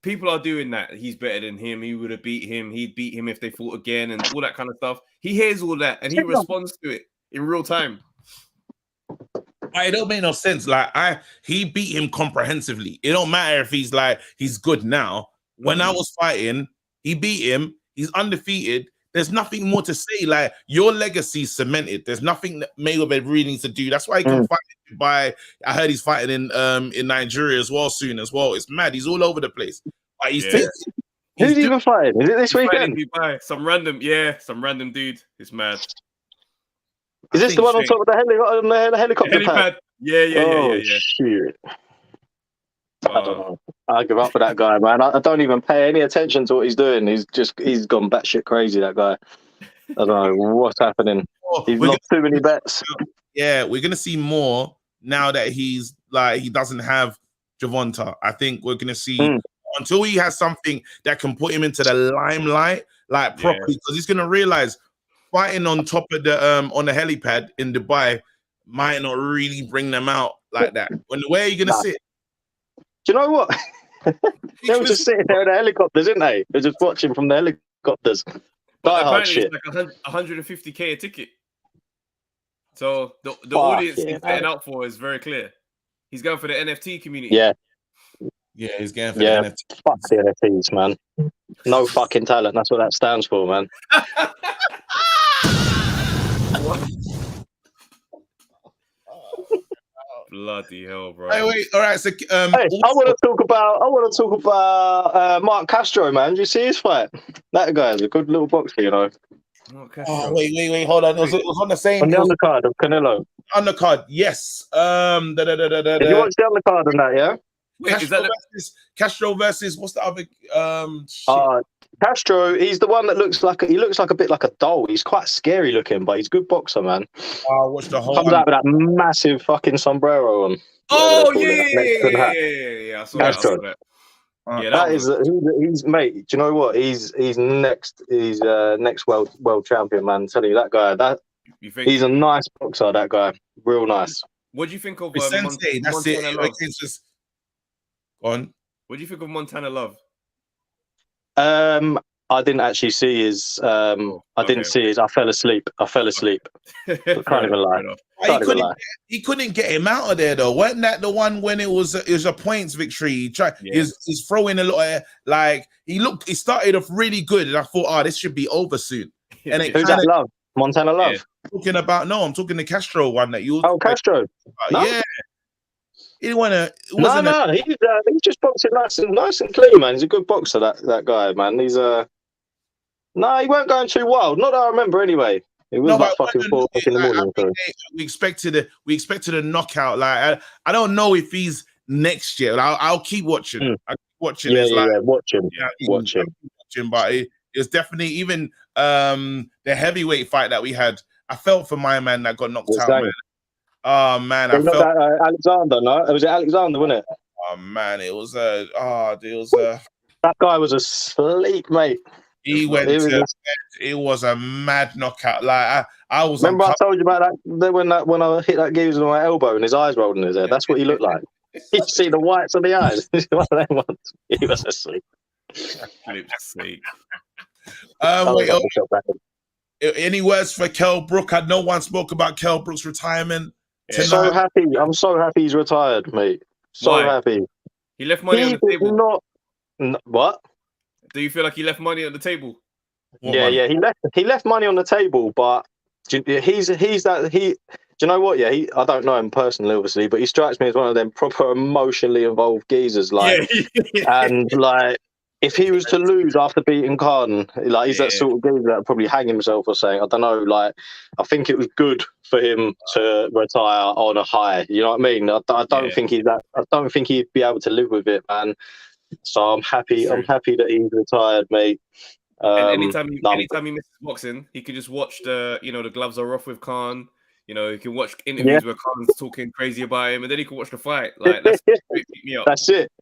People are doing that. He's better than him. He would have beat him. He'd beat him if they fought again and all that kind of stuff. He hears all that and he responds to it in real time. it don't make no sense. Like he beat him comprehensively. It don't matter if he's good now. When I was fighting, he beat him. He's undefeated. There's nothing more to say. Like your legacy's cemented. There's nothing that Mayweather really needs to do. That's why he can fight in Dubai. I heard he's fighting in Nigeria as well soon as well. It's mad. He's all over the place. But he's taking. Who's he even fighting? Is it this Fighting weekend? Dubai. Some random dude. It's mad. Is this the one on top of the helicopter pad? Helipad. Yeah. Shit. I don't know. I give up for that guy, man. I don't even pay any attention to what he's doing. He's gone batshit crazy, that guy. I don't know what's happening. He's lost too many bets. Yeah, we're gonna see more now that he's like he doesn't have Gervonta. I think we're gonna see until he has something that can put him into the limelight, like properly, because he's gonna realize fighting on top of the on the helipad in Dubai might not really bring them out like that. Where are you gonna sit? Do you know what? They were just sitting there in the helicopters, didn't they? They're just watching from the helicopters. Die hard Apparently shit. it's like 150k a ticket. So the audience he's setting out for is very clear. He's going for the NFT community. Yeah. Yeah, he's going for the NFT. Fuck the NFTs, man. No fucking talent. That's what that stands for, man. Bloody hell, bro. Wait. All right. So, I want to talk about Mark Castro, man. Did you see his fight? That guy's a good little boxer, you know. Oh, wait. Hold on. It was on the same. On the undercard of Canelo. Undercard, yes. Did you watch the undercard on that? Yeah. Castro versus what's the other? Castro, he's the one that looks like a bit like a doll. He's quite scary looking, but he's a good boxer, man. What's the whole? Comes out with that massive fucking sombrero on. Oh yeah. I saw that. Yeah, that is he's mate. Do you know what? He's next. He's next world champion, man. I'm telling you, that guy. He's a nice boxer. That guy, real nice. What do you think of Sensei? That's Montana it. Love? It's just on. What do you think of Montana Love? I didn't actually see his. I didn't see his. I fell asleep. Can't even lie. He couldn't get him out of there though. Wasn't that the one when it was a points victory? He tried. He's throwing a lot of like. He started off really good, and I thought, this should be over soon. And who's that? Love Montana Love. Yeah. I'm talking the Castro one that you. Oh, Castro. No? Yeah. He didn't want to. No. He's just boxing nice and clean, man. He's a good boxer. That guy, man. He's No, he weren't going too wild. Not that I remember, anyway. It was like fucking 4 o'clock in the morning. We expected a knockout. Like I don't know if he's next year. I'll keep watching. I'll keep watching. Watch him. But it's definitely even the heavyweight fight that we had. I felt for my man that got knocked out. Man. Oh man, I felt that, Alexander. No, it was Alexander, wasn't it? Oh man, it was that guy was asleep, mate. He went to. It was a mad knockout. Like I was. Remember I told you about that when I hit that geezer on my elbow and his eyes rolled in his head. That's what he looked like. You see the whites of the eyes. One of them ones. He was asleep. Sleep. Any words for Kell Brook? No one spoke about Kell Brook's retirement. So happy. I'm so happy he's retired, mate. So happy. He left money on the table. What? Do you feel like he left money on the table? Yeah. He left money on the table, but do you know what? Yeah, I don't know him personally, obviously, but he strikes me as one of them proper emotionally involved geezers. Like, and like, if he was to lose after beating Carden, like he's that sort of geezer that would probably hang himself or something. I don't know. Like, I think it was good for him to retire on a high. You know what I mean? I don't think he's that. I don't think he'd be able to live with it, man. So I'm happy. I'm happy that he's retired, mate. And anytime he misses boxing, he could just watch the gloves are off with Khan. You know, he can watch interviews where Khan's talking crazy about him, and then he can watch the fight. Like that's me up. That's it.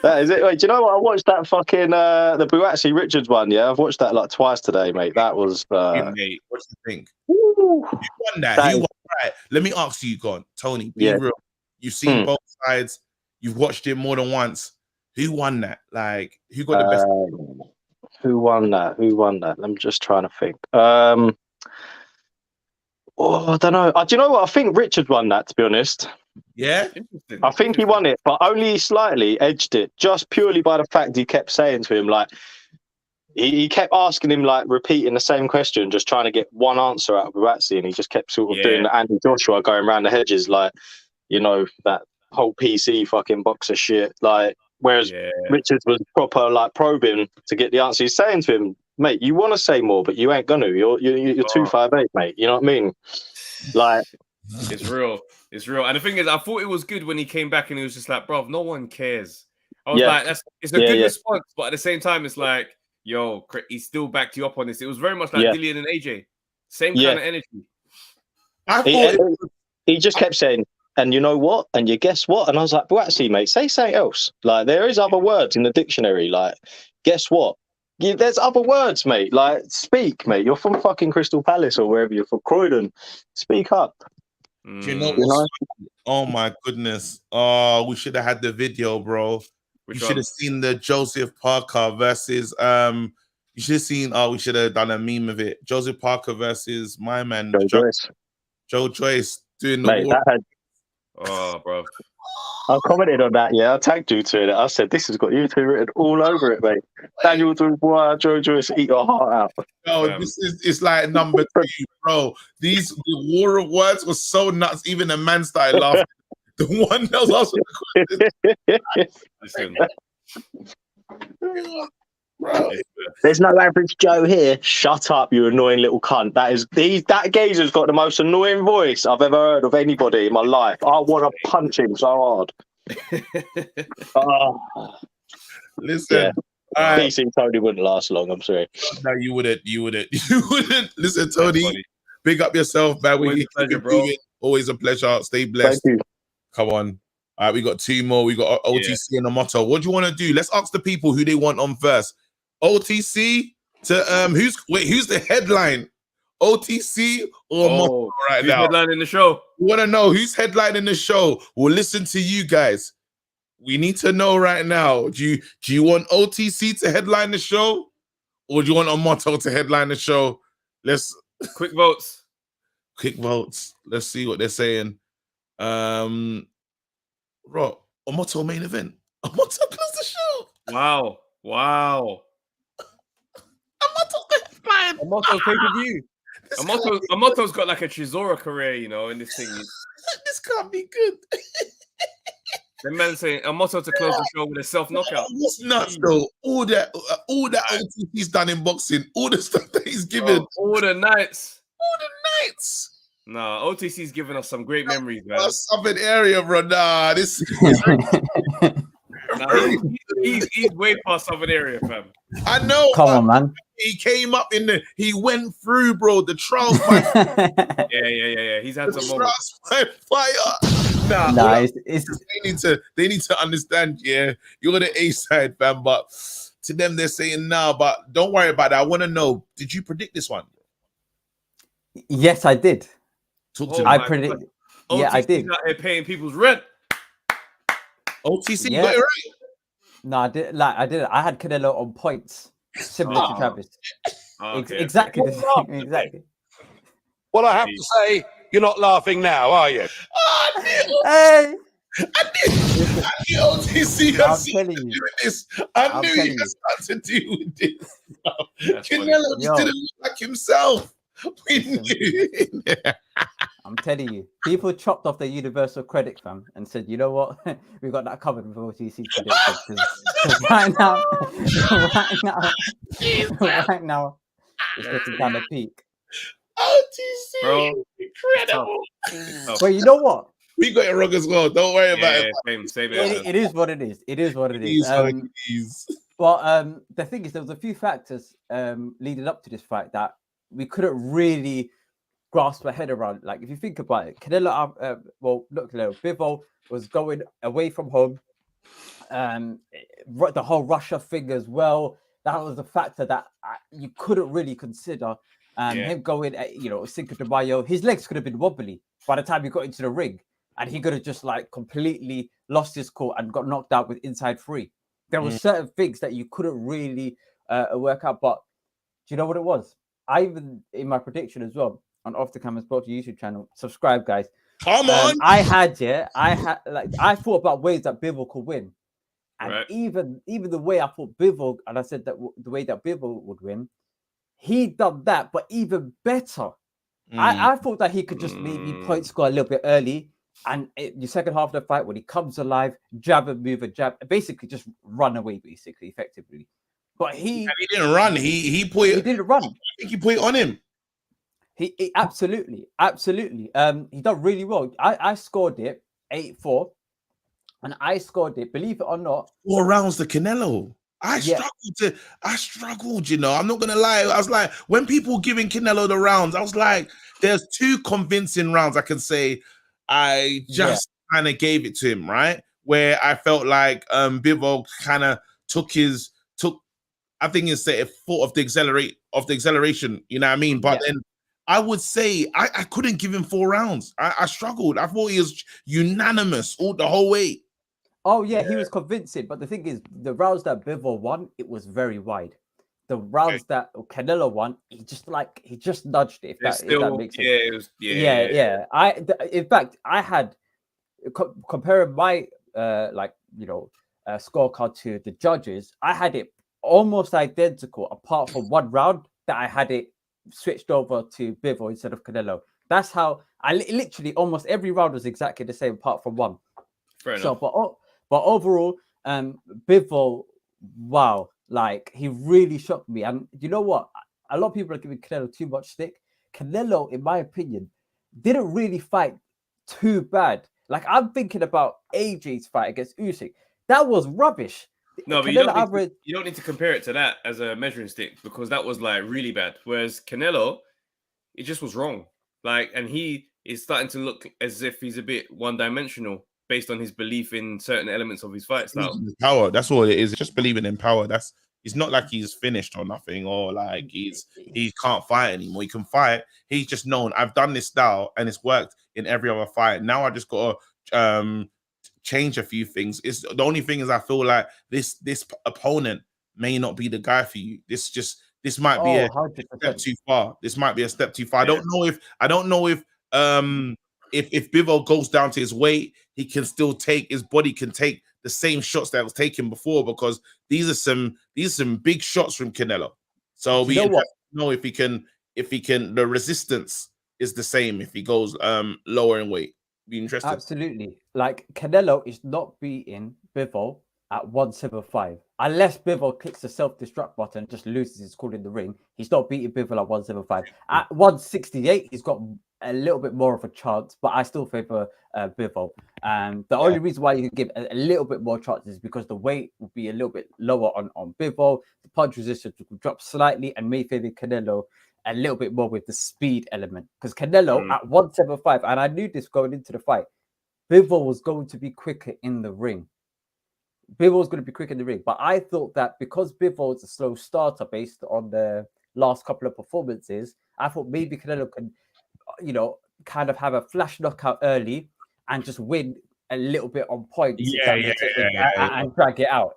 That is it. Wait, do you know what? I watched that fucking the Buatsi Richards one. Yeah, I've watched that like twice today, mate. That was. Mate, what do you think? Who won that? Who won? Right. Let me ask you, Tony. Be real. You've seen both sides. You've watched it more than once. Who won that? Like, who got the best? Who won that? I'm just trying to think. I don't know. Do you know what? I think Richard won that, to be honest. Yeah? I think he won it, but only slightly edged it, just purely by the fact he kept saying to him, like, he kept asking him, like, repeating the same question, just trying to get one answer out of Buatsi, and he just kept sort of doing the Andy Joshua going around the hedges, like, you know, that whole PC fucking boxer shit. Like, whereas Richards was proper, like, probing to get the answer. He's saying to him, mate, you want to say more, but you ain't gonna. You're 258, mate. You know what I mean? Like, it's real. It's real. And the thing is, I thought it was good when he came back and he was just like, bro, no one cares. I was like, it's a good response, but at the same time, it's like, yo, he still backed you up on this. It was very much like Dillian and AJ. Same kind of energy. I thought he just kept saying, and you know what? And you guess what? And I was like, Buatsi, mate, say something else. Like, there is other words in the dictionary. Like, guess what? There's other words, mate. Like, speak, mate. You're from fucking Crystal Palace or wherever you're from, Croydon. Speak up. Do you know? Oh my goodness! Oh, we should have had the video, bro. You should have seen the Joseph Parker versus. You should have seen. Oh, we should have done a meme of it. Joseph Parker versus my man Joe Joyce doing the. Mate, oh, bro. I commented on that, I tagged you to it. I said, this has got you two written all over it, mate. Daniel Dubois, Joe Joyce, eat your heart out. Oh, it's like number 2, bro. The war of words was so nuts, even the man started laughing. The one that was also bro. There's no average Joe here. Shut up, you annoying little cunt. That geezer's got the most annoying voice I've ever heard of anybody in my life. I want to punch him so hard. Listen, PC Tony wouldn't last long. I'm sorry. No, you wouldn't. Listen, Tony, big up yourself, man. Always a pleasure, bro. Always a pleasure. Stay blessed. Thank you. Come on. All right, we got 2 more. We got OTC and a motto. What do you want to do? Let's ask the people who they want on first. OTC to who's the headline? OTC or motto right now? Who's headlining the show? We want to know who's headlining the show. We'll listen to you guys. We need to know right now. Do you want OTC to headline the show, or do you want a motto to headline the show? Let's quick votes. Let's see what they're saying. A motto main event. A motto close the show. Wow. A motto's pay-per-view. A motto's got like a Chisora career, you know, in this thing. This can't be good. The man saying a motto to close the show with a self-knockout. What's nuts though? All that OTC's done in boxing, all the stuff that he's given. All the nights. Nah, OTC's giving us some great memories, man. Southern area, bro. Nah, this. He's way past Southern area, fam. I know. Come on, man. He came up he went through, bro. The trial fight. Yeah. He's had some moments. Fire. Nah, they need to understand. Yeah, you're the A side, fam. But to them, they're saying no, but don't worry about that. I want to know, did you predict this one? Yes, I did. Talk to Oh me. I my predict. God. Yeah, I OTC's did. out here paying people's rent. OTC, you Yeah. got it right. No, I did. Like I did. I had Canelo on points, similar to Oh. Travis. Okay, Exactly the okay. same. Exactly. Well, I have to say, you're not laughing now, are you? Hey, I knew OTC I'm has something telling to you. do with this. I I'm knew he telling had you. something to do with this. That's funny. Canelo just Yo. didn't look like himself. We Listen. knew. I'm telling you, people chopped off their universal credit, fam, and said, "You know what? We got that covered with OTC's prediction." Because right now, right now, it's looking kind of peak. OTC, Bro, incredible. But you know what? We got it wrong as well. Don't worry about it. Same. It is what it is. It is what it is. Well, the thing is, there was a few factors leading up to this fight that we couldn't really grasp our head around. Like, if you think about it, Canelo, Bivol was going away from home. The whole Russia thing as well. That was a factor that you couldn't really consider. Him going, Cinco de Mayo, his legs could have been wobbly by the time he got into the ring, and he could have just like completely lost his cool and got knocked out with inside three. There were certain things that you couldn't really work out. But do you know what it was? I even in my prediction as well on Off the Camera Sports YouTube channel. Subscribe, guys. Come on. I thought about ways that Bivol could win, and even the way I thought Bivol, and I said that the way that Bivol would win, he done that, but even better. I thought that he could just maybe point score a little bit early, and the second half of the fight when he comes alive, jab and move and jab, basically just run away, basically, effectively. But he didn't run. He didn't run. I think he put it on him. He absolutely. He done really well. I scored it 8-4, and I scored it. Believe it or not, 4 rounds to Canelo. I struggled, you know. I'm not gonna lie. I was like, when people were giving Canelo the rounds, I was like, there's 2 convincing rounds I can say I just kind of gave it to him, right? Where I felt like Bivol kind of took I think it's a foot of the acceleration, you know what I mean? But then I would say I couldn't give him 4 rounds. I struggled. I thought he was unanimous all the whole way. Oh yeah, he was convincing. But the thing is, the rounds that Bivol won, it was very wide. The rounds that Canelo won, he just nudged it. If that makes sense. In fact, I had comparing my scorecard to the judges. I had it almost identical, apart from 1 round that I had it switched over to Bivol instead of Canelo. That's how I literally almost every round was exactly the same, apart from 1. Fair enough. But overall, Bivol, wow, like he really shocked me. And you know what? A lot of people are giving Canelo too much stick. Canelo, in my opinion, didn't really fight too bad. Like, I'm thinking about AJ's fight against Usyk. That was rubbish. No, but you don't need to compare it to that as a measuring stick, because that was like really bad. Whereas Canelo, it just was wrong. Like, and he is starting to look as if he's a bit one-dimensional based on his belief in certain elements of his fight style. Power. That's all it is. Just believing in power. It's not like he's finished or nothing, or like he can't fight anymore. He can fight. He's just known, I've done this style and it's worked in every other fight. Now I just got to change a few things. It's the only thing is I feel like this opponent may not be the guy for you. This might be a step too far. This might be a step too far. I don't know if Bivol goes down to his weight, he can still his body can take the same shots that was taken before, because these are some big shots from Canelo. So we know if he can the resistance is the same if he goes lower in weight. Be interesting. Absolutely. Like, Canelo is not beating Bivol at 175 unless Bivol clicks the self-destruct button and just loses his cool in the ring. He's not beating Bivol at 175. At 168, he's got a little bit more of a chance, but I still favor Bivol. And the only reason why you can give a little bit more chance is because the weight will be a little bit lower on Bivol. The punch resistance will drop slightly and may favor Canelo a little bit more with the speed element. Because Canelo at 175, and I knew this going into the fight, Bivol was going to be quicker in the ring. Bivol's going to be quick in the ring. But I thought that because Bivol's a slow starter based on the last couple of performances, I thought maybe Canelo can, kind of have a flash knockout early and just win a little bit on points and drag it out.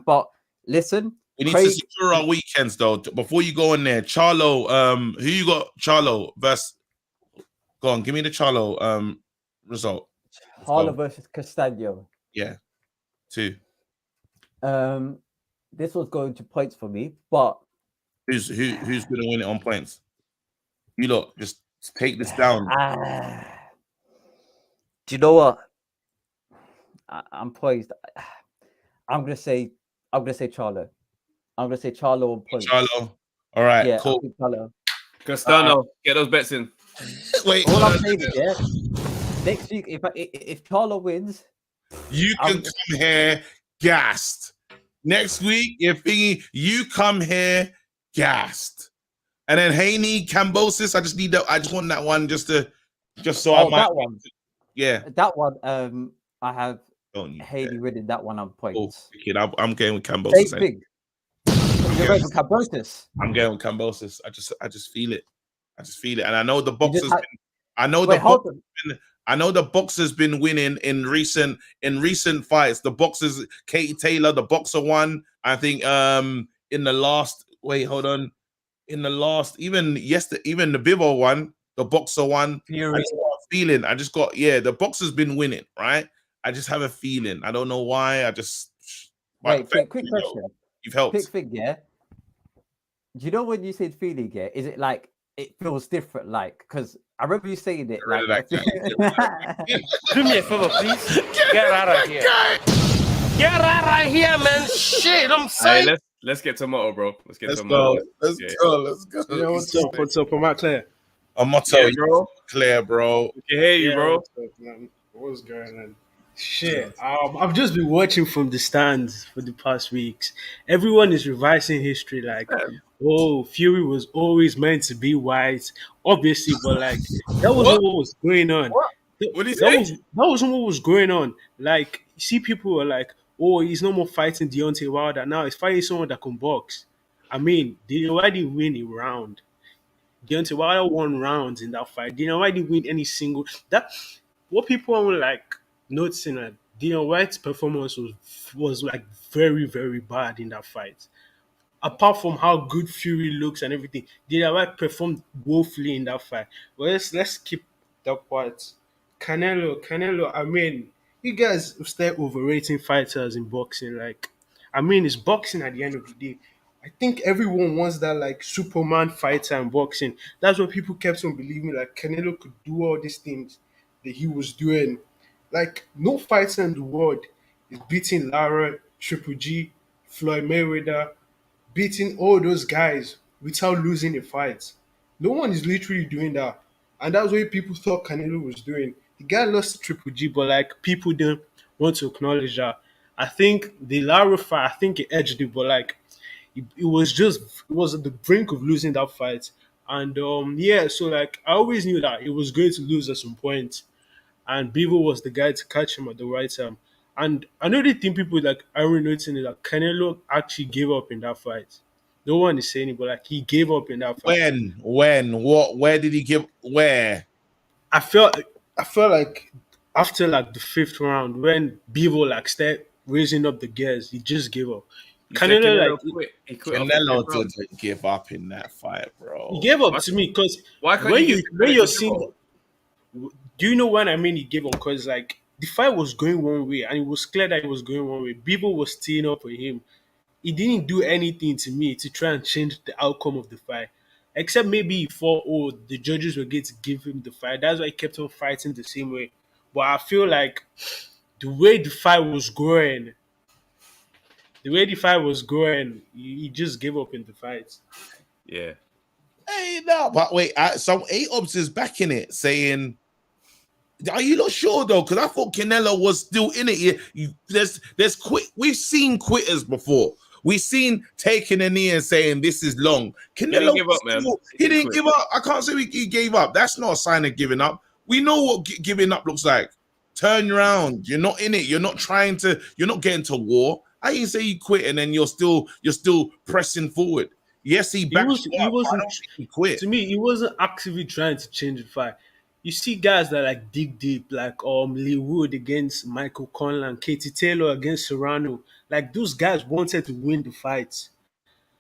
But listen, we need to secure our weekends though. Before you go in there, Charlo, who you got? Charlo versus. Go on, give me the Charlo result. Charlo versus Castaño. Yeah, 2. This was going to points for me, but who's going to win it on points? You lot, just take this down. Do you know what? I'm poised. I'm gonna say Charlo. I'm gonna say Charlo on points. Charlo. All right, yeah, cool. Charlo. Castano, get those bets in. Wait, all I'm saying is, next week if Charlo wins, you can come here gassed. Next week, you come here gassed. And then Haney, Cambosis, I just want that one just so I might. That one. Yeah. That one, I have Haney winning that one on points. Kid, I'm going with Cambosis. Same thing. You're going with Cambosis. I'm going with Cambosis. I just feel it. And I know the boxers. I know the boxer's been winning in recent fights. The boxers, Katie Taylor, the boxer won. I think in the last. Wait, hold on. In the last, even the Bivol one, the boxer one. I just got the boxer's been winning, right? I just have a feeling. I don't know why. Wait, quick question. You've helped. Quick thing, yeah. Do you know when you said feeling? Yeah, is it like it feels different? Like, because I remember you saying it. Like, do me a favor, please. Get out of here. Get out of here, man. Shit, I'm saying. Right, let's get Tomato, bro. Let's go. Let's go. Yo, what's up? I'm out clear. I'm not bro. Clear, bro. We can hear you, bro. What's going on? Shit. I've just been watching from the stands for the past weeks. Everyone is revising history like, Fury was always meant to be white. Obviously, but like that wasn't what was going on. What did he say? That wasn't what was going on. Like, you see people were like, he's no more fighting Deontay Wilder. Now he's fighting someone that can box. I mean, Dana White didn't win a round. Deontay Wilder won rounds in that fight. Dana White didn't win any single. What people were like noticing that Dana White's performance was like very, very bad in that fight. Apart from how good Fury looks and everything, Dana White performed woefully in that fight. Well, let's keep that part. Canelo. I mean, you guys start overrating fighters in boxing. Like, I mean, it's boxing at the end of the day. I think everyone wants that like Superman fighter in boxing. That's what people kept on believing. Like, Canelo could do all these things that he was doing. Like, no fighter in the world is beating Lara, Triple G, Floyd Mayweather, beating all those guys without losing a fight. No one is literally doing that. And that's what people thought Canelo was doing. The guy lost to Triple G, but like people didn't want to acknowledge that. I think the Lara fight, I think it edged it, but like it was at the brink of losing that fight. And so like I always knew that it was going to lose at some point. And Bivol was the guy to catch him at the right time. And another thing people like aren't noticing is that Canelo actually gave up in that fight. No one is saying it, but like he gave up in that fight. Where did he give? Where? I felt like after like the 5th round, when Bivol like started raising up the gears, he just gave up. Canelo didn't give up in that fight, bro. He gave up to me because when you're seeing. Do you know what I mean? He gave up because like the fight was going one way, and it was clear that it was going one way. Bivol was teeing up for him. He didn't do anything to me to try and change the outcome of the fight, except maybe he thought, the judges were going to give him the fight. That's why he kept on fighting the same way. But I feel like the way the fight was going, he just gave up in the fight. Yeah. Hey, no, but wait, some A-Obs is back in it saying, are you not sure though? Because I thought Canelo was still in it. There's quit. We've seen quitters before. We've seen taking a knee and saying this is long. Canelo give up, man. He didn't give up. I can't say he gave up. That's not a sign of giving up. We know what giving up looks like. Turn around. You're not in it. You're not trying to. You're not getting to war. I ain't say you quit and then you're still pressing forward. Yes, he backed you He up. I wasn't don't think he quit. to me. He wasn't actively trying to change the fight. You see guys that like dig deep, like Lee Wood against Michael Conlan, Katie Taylor against Serrano. Like those guys wanted to win the fight.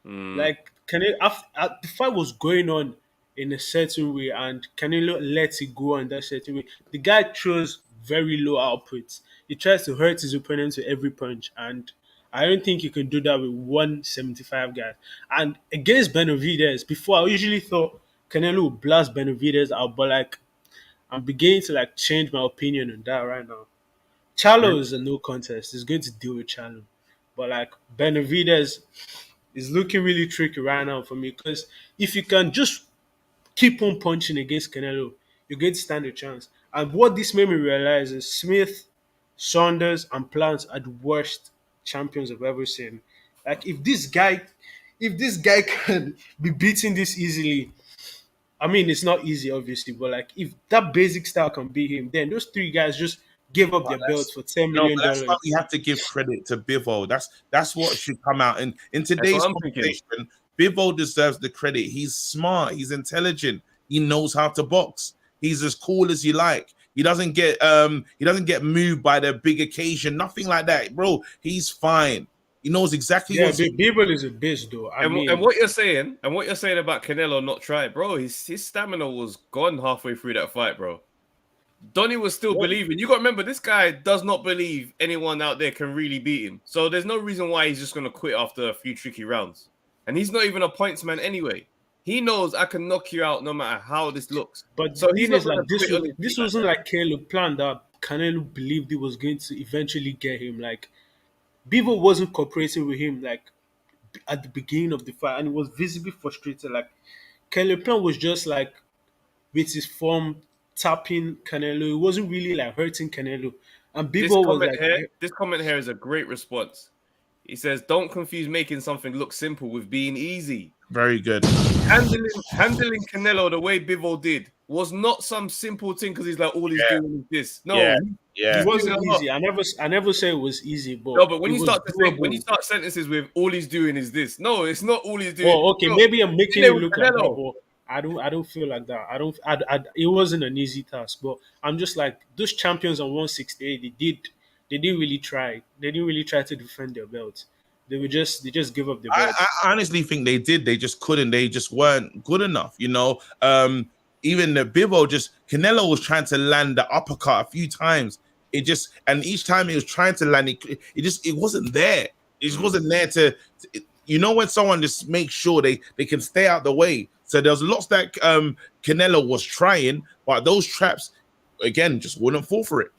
Like the fight was going on in a certain way, and Canelo let it go in that certain way. The guy throws very low output. He tries to hurt his opponent with every punch, and I don't think you can do that with 175 guys. And against Benavidez, before I usually thought Canelo would blast Benavidez out, but like I'm beginning to like change my opinion on that right now. Charlo is a no contest. He's going to deal with Charlo, but like Benavidez is looking really tricky right now for me because if you can just keep on punching against Canelo, you're going to stand a chance. And what this made me realize is Smith, Saunders, and Plant are the worst champions I've ever seen. Like if this guy can be beaten this easily, I mean it's not easy obviously, but like if that basic style can beat him, then those three guys just give up their belts for $10 No, million. but that's why we have to give credit to Bivol. That's what should come out. And in today's conversation, Bivol deserves the credit. He's smart. He's intelligent. He knows how to box. He's as cool as you like. He doesn't get moved by the big occasion. Nothing like that, bro. He's fine. He knows exactly Yeah, Bivol is a bitch though. And what you're saying about Canelo not trying, bro, his stamina was gone halfway through that fight, bro. Donnie was still believing. You got to remember, this guy does not believe anyone out there can really beat him. So there's no reason why he's just going to quit after a few tricky rounds. And he's not even a points man anyway. He knows I can knock you out no matter how this looks. But so he's like this wasn't like Caleb planned that Canelo believed he was going to eventually get him. Like Bivol wasn't cooperating with him like at the beginning of the fight, and he was visibly frustrated. Like Caleb Plant was just like with his form tapping Canelo. It wasn't really like hurting Canelo. And Bivol was like this comment here is a great response. He says, "Don't confuse making something look simple with being easy." Very good. Handling Canelo the way Bivol did was not some simple thing because he's like all he's doing is this. No, it wasn't easy. I never say it was easy, but no. But when you start sentences with all he's doing is this, no, it's not all he's doing. Oh, okay, no. maybe I'm making it look like that, but I don't feel like that. It wasn't an easy task, but I'm just like those champions on 168. They didn't really try. They didn't really try to defend their belts. They just give up the belt. I honestly think they did. They just couldn't. They just weren't good enough. You know, even the Bivol Canelo was trying to land the uppercut a few times. And each time he was trying to land it wasn't there. It just wasn't there to you know, when someone just makes sure they can stay out the way. So there's lots that Canelo was trying, but those traps again just wouldn't fall for it.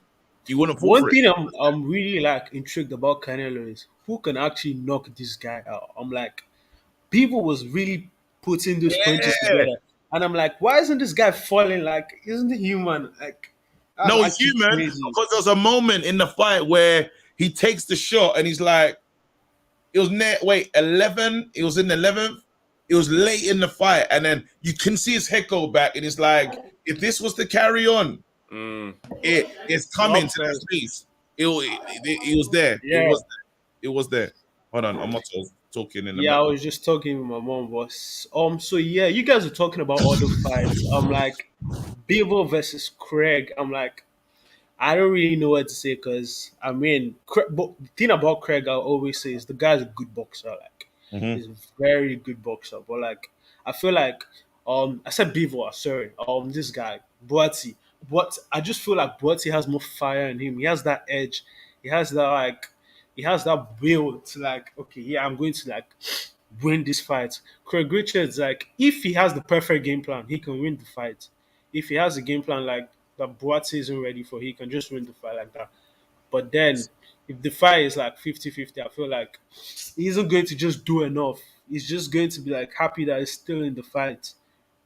He wouldn't fall for it. One thing I'm really like intrigued about Canelo is who can actually knock this guy out. I'm like, people was really putting those punches together, and I'm like, why isn't this guy falling? Like, isn't he human? Like, no, he's human because there's a moment in the fight where he takes the shot and he's like, it was 11. It was in the 11th. It was late in the fight, and then you can see his head go back, and it's like, if this was to carry on, it's coming to his face. It was there. Yeah. It was there. Hold on, I'm not talking in the I was just talking with my mom. So yeah, you guys are talking about all the fights. I'm like, Bivol versus Craig. I'm like, I don't really know what to say because I mean, but the thing about Craig, I always say is the guy's a good boxer. Like, he's a very good boxer. But like, I feel like, I said Bivol. Sorry, this guy Boati. But I just feel like Boati has more fire in him. He has that edge. He has that will to like, okay, yeah, I'm going to like win this fight. Craig Richards, like, if he has the perfect game plan, he can win the fight. If he has a game plan like that Boati isn't ready for, he can just win the fight like that. But then if the fight is like 50-50, I feel like he isn't going to just do enough. He's just going to be like happy that he's still in the fight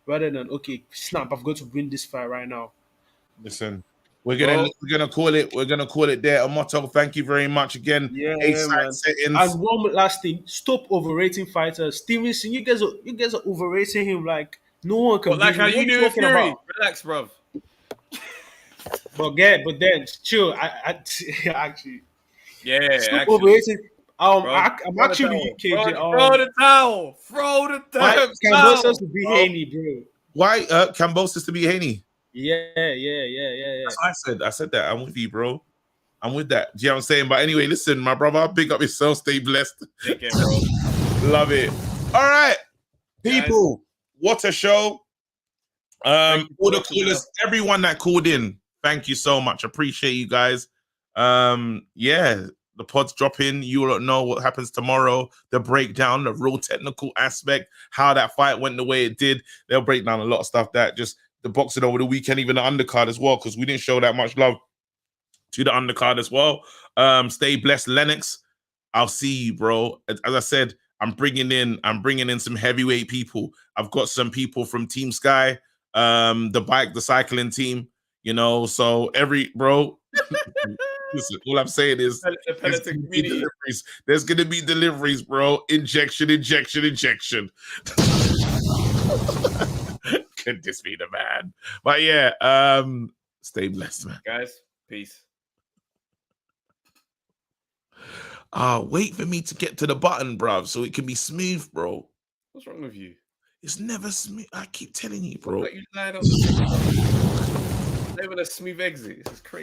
rather than, okay, snap, I've got to win this fight right now. Listen, we're gonna call it there. Motto, thank you very much again. Yeah, man. And one last thing, stop overrating fighters. Stevenson, you guys are overrating him like no one can. Like how you do with Fury. Relax, bro. But then chill. I actually. Yeah, Stop actually. overrating. I'm Throw actually the UKJ. towel. Throw the towel. Throw the towel. Cambosos to be Haney, bro. Why Cambosis to be Haney? Yeah. That's what I said. I said that. I'm with you, bro. I'm with that. Do you know what I'm saying? But anyway, listen, my brother, big up yourself. Stay blessed. Take care, bro. Love it. All right, people. Guys. What a show. All the callers, everyone that called in, thank you so much. Appreciate you guys. Yeah, the pod's dropping. You will know what happens tomorrow. The breakdown, the real technical aspect, how that fight went the way it did. They'll break down a lot of stuff that just the boxing over the weekend, even the undercard as well, because we didn't show that much love to the undercard as well. Stay blessed, Lennox. I'll see you, bro. As I said, I'm bringing in some heavyweight people. I've got some people from Team Sky, the cycling team, you know, so bro. Listen, all I'm saying is there's gonna be deliveries, bro. Injection. Could this be the man? But yeah, stay blessed, man. Guys, peace. Wait for me to get to the button, bruv, so it can be smooth, bro. What's wrong with you? It's never smooth. I keep telling you, bro. You lied on the not even a smooth exit. This is crazy.